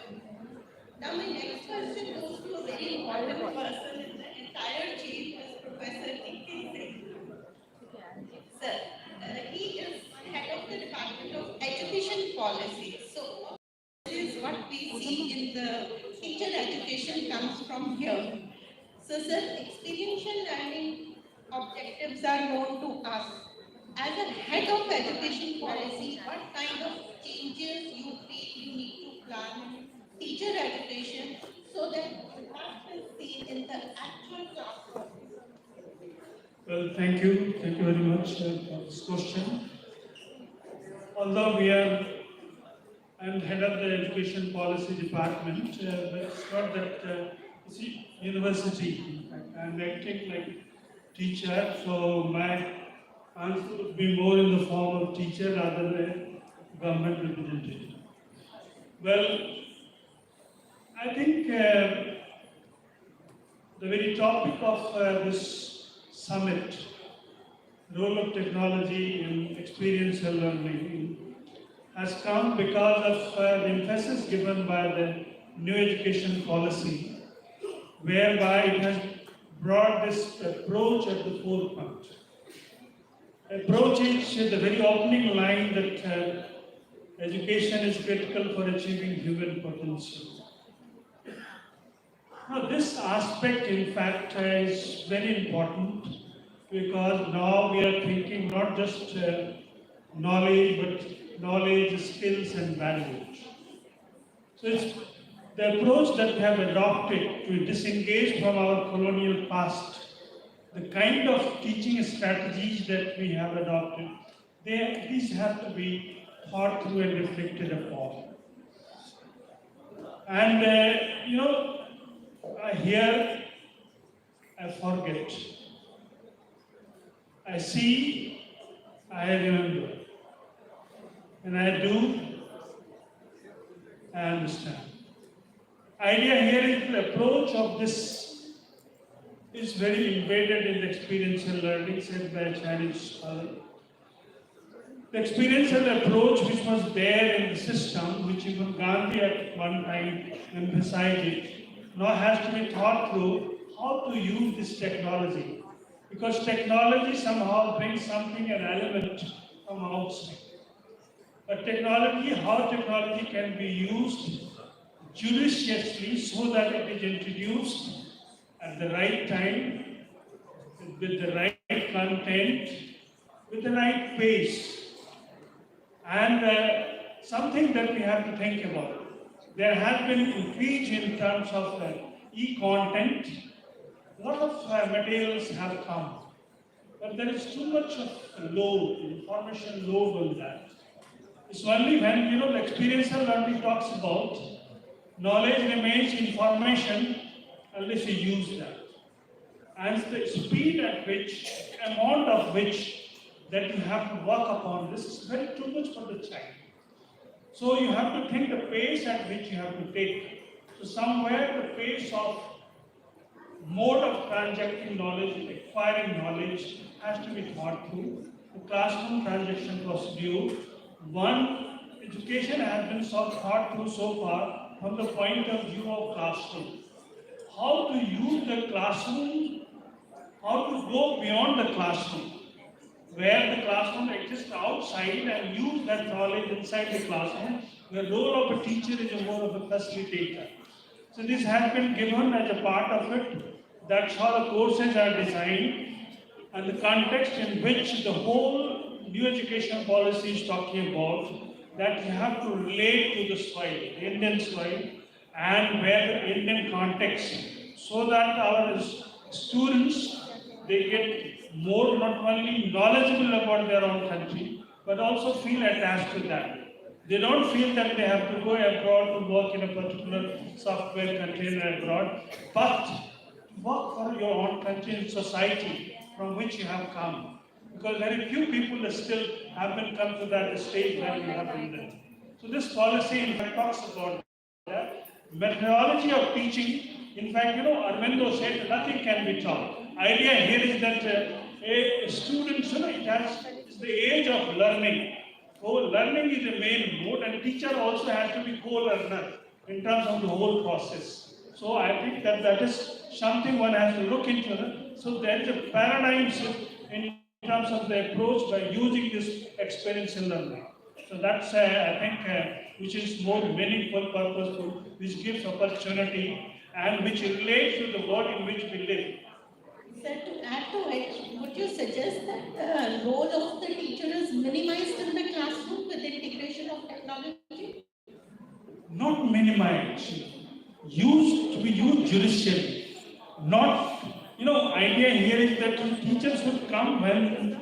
Now, my next question goes to a very important person in the entire chain, is Professor Nikhil Singh. Sir, he is head of the Department of Education Policy. So, this is what we see in the teacher education comes from here. So, sir, experiential learning objectives are known to us. As a head of education policy, what kind of changes you feel you need to plan in teacher education so that that is seen in the actual classroom? Well, thank you. Thank you very much for this question. Although I'm head of the education policy department, but it's not that, it's a university. In fact, I'm acting like teacher, so my answer would be more in the form of teacher rather than government representative. Well, I think the very topic of this summit, role of technology in experiential learning, has come because of the emphasis given by the new education policy, whereby it has brought this approach at the forefront. Approach is the very opening line that education is critical for achieving human potential. Now, this aspect, in fact, is very important because now we are thinking not just knowledge, but knowledge, skills, and values. So it's the approach that we have adopted to disengage from our colonial past, the kind of teaching strategies that we have adopted, these have to be thought through and reflected upon. And, I hear, I forget. I see, I remember. And I do, I understand. Idea here is the approach of this is very embedded in the experiential learning said by a Chinese scholar. The experiential approach which was there in the system, which even Gandhi at one time emphasized, now has to be thought through how to use this technology. Because technology somehow brings something, an element from outside. But technology, how technology can be used judiciously so that it is introduced at the right time, with the right content, with the right pace. And something that we have to think about. There has been increase in terms of e-content. A lot of materials have come, but there is too much of load, information load on that. It's only when the experiential learning talks about knowledge remains information unless you use that. And the speed at which, amount of which that you have to work upon this is very too much for the child. So you have to think the pace at which you have to take. So somewhere the pace of mode of transacting knowledge, acquiring knowledge has to be thought through. The classroom transaction procedure. One, education has been thought through so far from the point of view of classroom. How to use the classroom, how to go beyond the classroom, where the classroom exists outside and use that knowledge inside the classroom. The role of a teacher is more of a facilitator. So this has been given as a part of it. That's how the courses are designed and the context in which the whole new education policy is talking about, that you have to relate to the soil, the Indian soil, and where the Indian context, so that our students, they get more not only knowledgeable about their own country, but also feel attached to that. They don't feel that they have to go abroad to work in a particular software container abroad, but work for your own country and society from which you have come. Because very few people still haven't come to that stage where you have been there. So this policy in fact talks about that. Methodology of teaching, in fact, Arvindo said nothing can be taught. Idea here is that a student, it's the age of learning. So learning is the main mode, and teacher also has to be co-learner in terms of the whole process. So I think that is something one has to look into. So there is a paradigm shift in terms of the approach by using this experiential learning. So that's, I think, which is more meaningful, purposeful, which gives opportunity and which relates to the world in which we live. Sir, to add to it, would you suggest that the role of the teacher is minimized in the classroom with the integration of technology? Not minimized, used to be used judicially. Not, idea here is that teachers should come when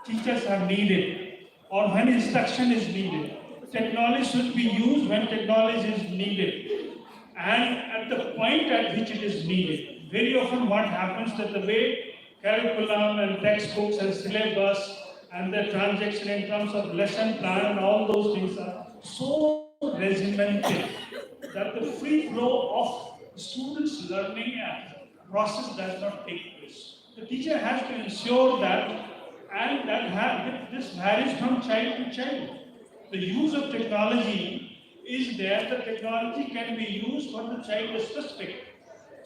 teachers are needed or when instruction is needed. Technology should be used when technology is needed and at the point at which it is needed. Very often what happens that the way curriculum and textbooks and syllabus and the transaction in terms of lesson plan and all those things are so regimented that the free flow of students' learning process does not take place. The teacher has to ensure that, and this varies from child to child. The use of technology is there. The technology can be used for the child specific.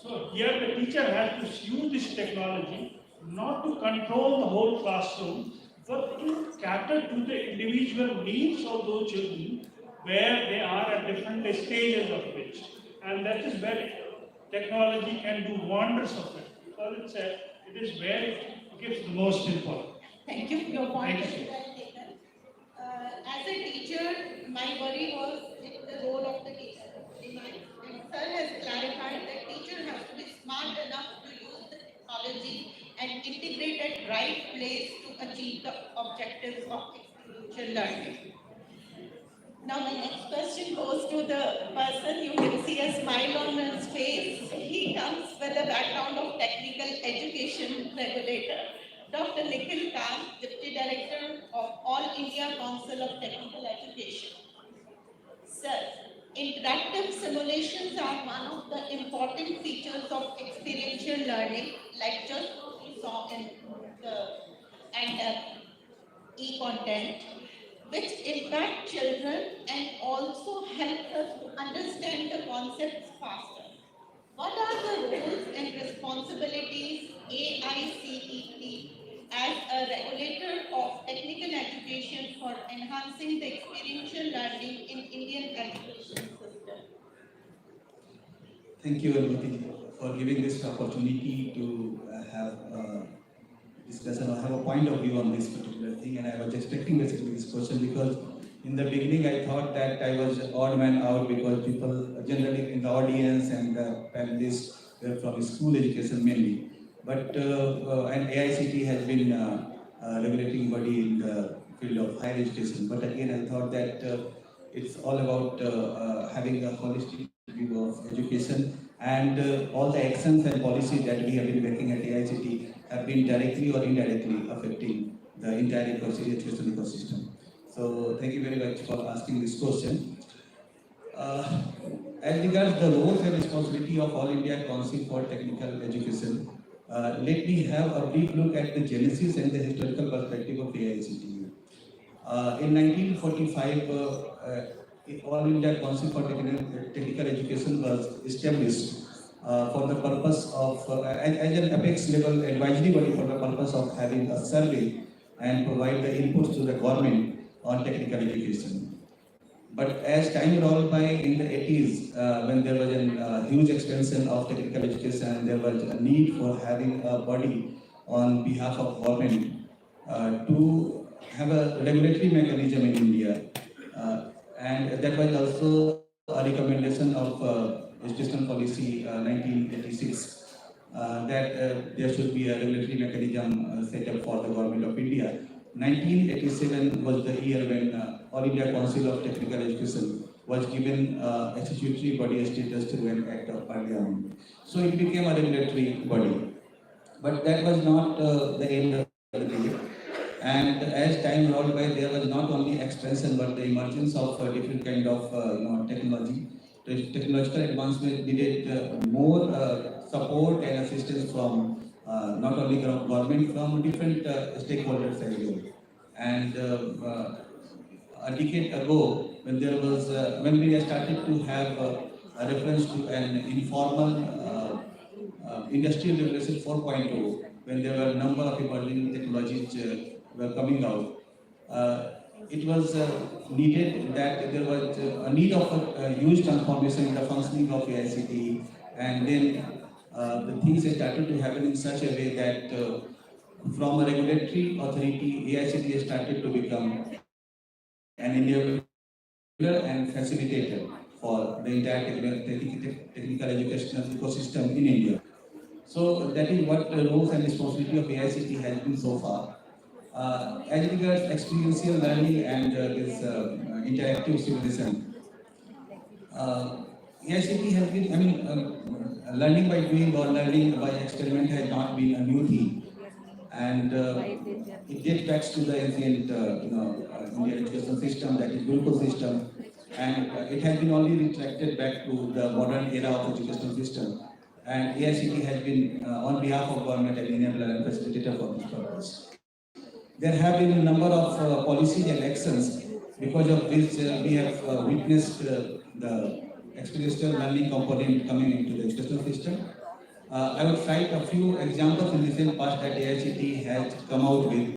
So here the teacher has to use this technology not to control the whole classroom, but to cater to the individual needs of those children where they are at different stages of which. And that is where technology can do wonders of it. Because it is where it gives the most importance. Thank you for your point. Thank you. As a teacher, my worry was the role of the teacher. And sir has clarified that teacher has to be smart enough to use the technology and integrate at right place to achieve the objectives of experiential learning. Now my next question goes to the person. You can see a smile on his face. He comes with a background of technical education regulator. Dr. Nikhil Khan, Deputy Director of All India Council of Technical Education. Sir, interactive simulations are one of the important features of experiential learning, like just what we saw in the Entab e-content, which impact children and also help us to understand the concepts faster. What are the roles and responsibilities AICTE as a regulator of technical education for enhancing the experiential learning in Indian education system? Thank you, Anupati, for giving this opportunity to have a discussion or have a point of view on this particular thing. And I was expecting basically this question because in the beginning I thought that I was odd man out because people generally in the audience and the panelists were from school education mainly. But and AICTE has been a regulating body in the field of higher education. But again, I thought that it's all about having a holistic view of education, and all the actions and policies that we have been making at AICTE have been directly or indirectly affecting the entire education ecosystem. So thank you very much for asking this question. As regards the roles and responsibility of All India Council for Technical Education, let me have a brief look at the genesis and the historical perspective of AICTE. In 1945, All India Council for Technical Education was established for the purpose of, as an apex level advisory body for the purpose of having a survey and provide the inputs to the government on technical education. But as time rolled by in the 80s, when there was a huge expansion of technical education, there was a need for having a body on behalf of government to have a regulatory mechanism in India. And that was also a recommendation of Education Policy 1986 that there should be a regulatory mechanism set up for the government of India. 1987 was the year when All India Council of Technical Education was given a statutory body status through an Act of Parliament. So it became a regulatory body. But that was not the end of the day. And as time rolled by, there was not only expansion but the emergence of different kind of technology. The technological advancement needed more support and assistance from not only government, from different stakeholders as well. And a decade ago, when there was, when we started to have a reference to an informal industrial revolution 4.0, when there were a number of emerging technologies were coming out, it was needed that there was a need of a huge transformation in the functioning of AICTE, and then the things started to happen in such a way that from a regulatory authority, AICTE started to become an enabler and facilitator for the entire technical educational ecosystem in India. So that is what the roles and responsibility of AICTE has been so far. As regards experiential learning and this interactive simulation, AICTE has been, learning by doing or learning by experiment has not been a new thing. And it dates back to the ancient Indian education system, that is Gurukul system, and it has been only retracted back to the modern era of educational system. And AICT has been, on behalf of government, an enabler and facilitator for this purpose. There have been a number of policies and actions because of which we have witnessed the experiential learning component coming into the educational system. I would cite a few examples in recent past that AICT has come out with.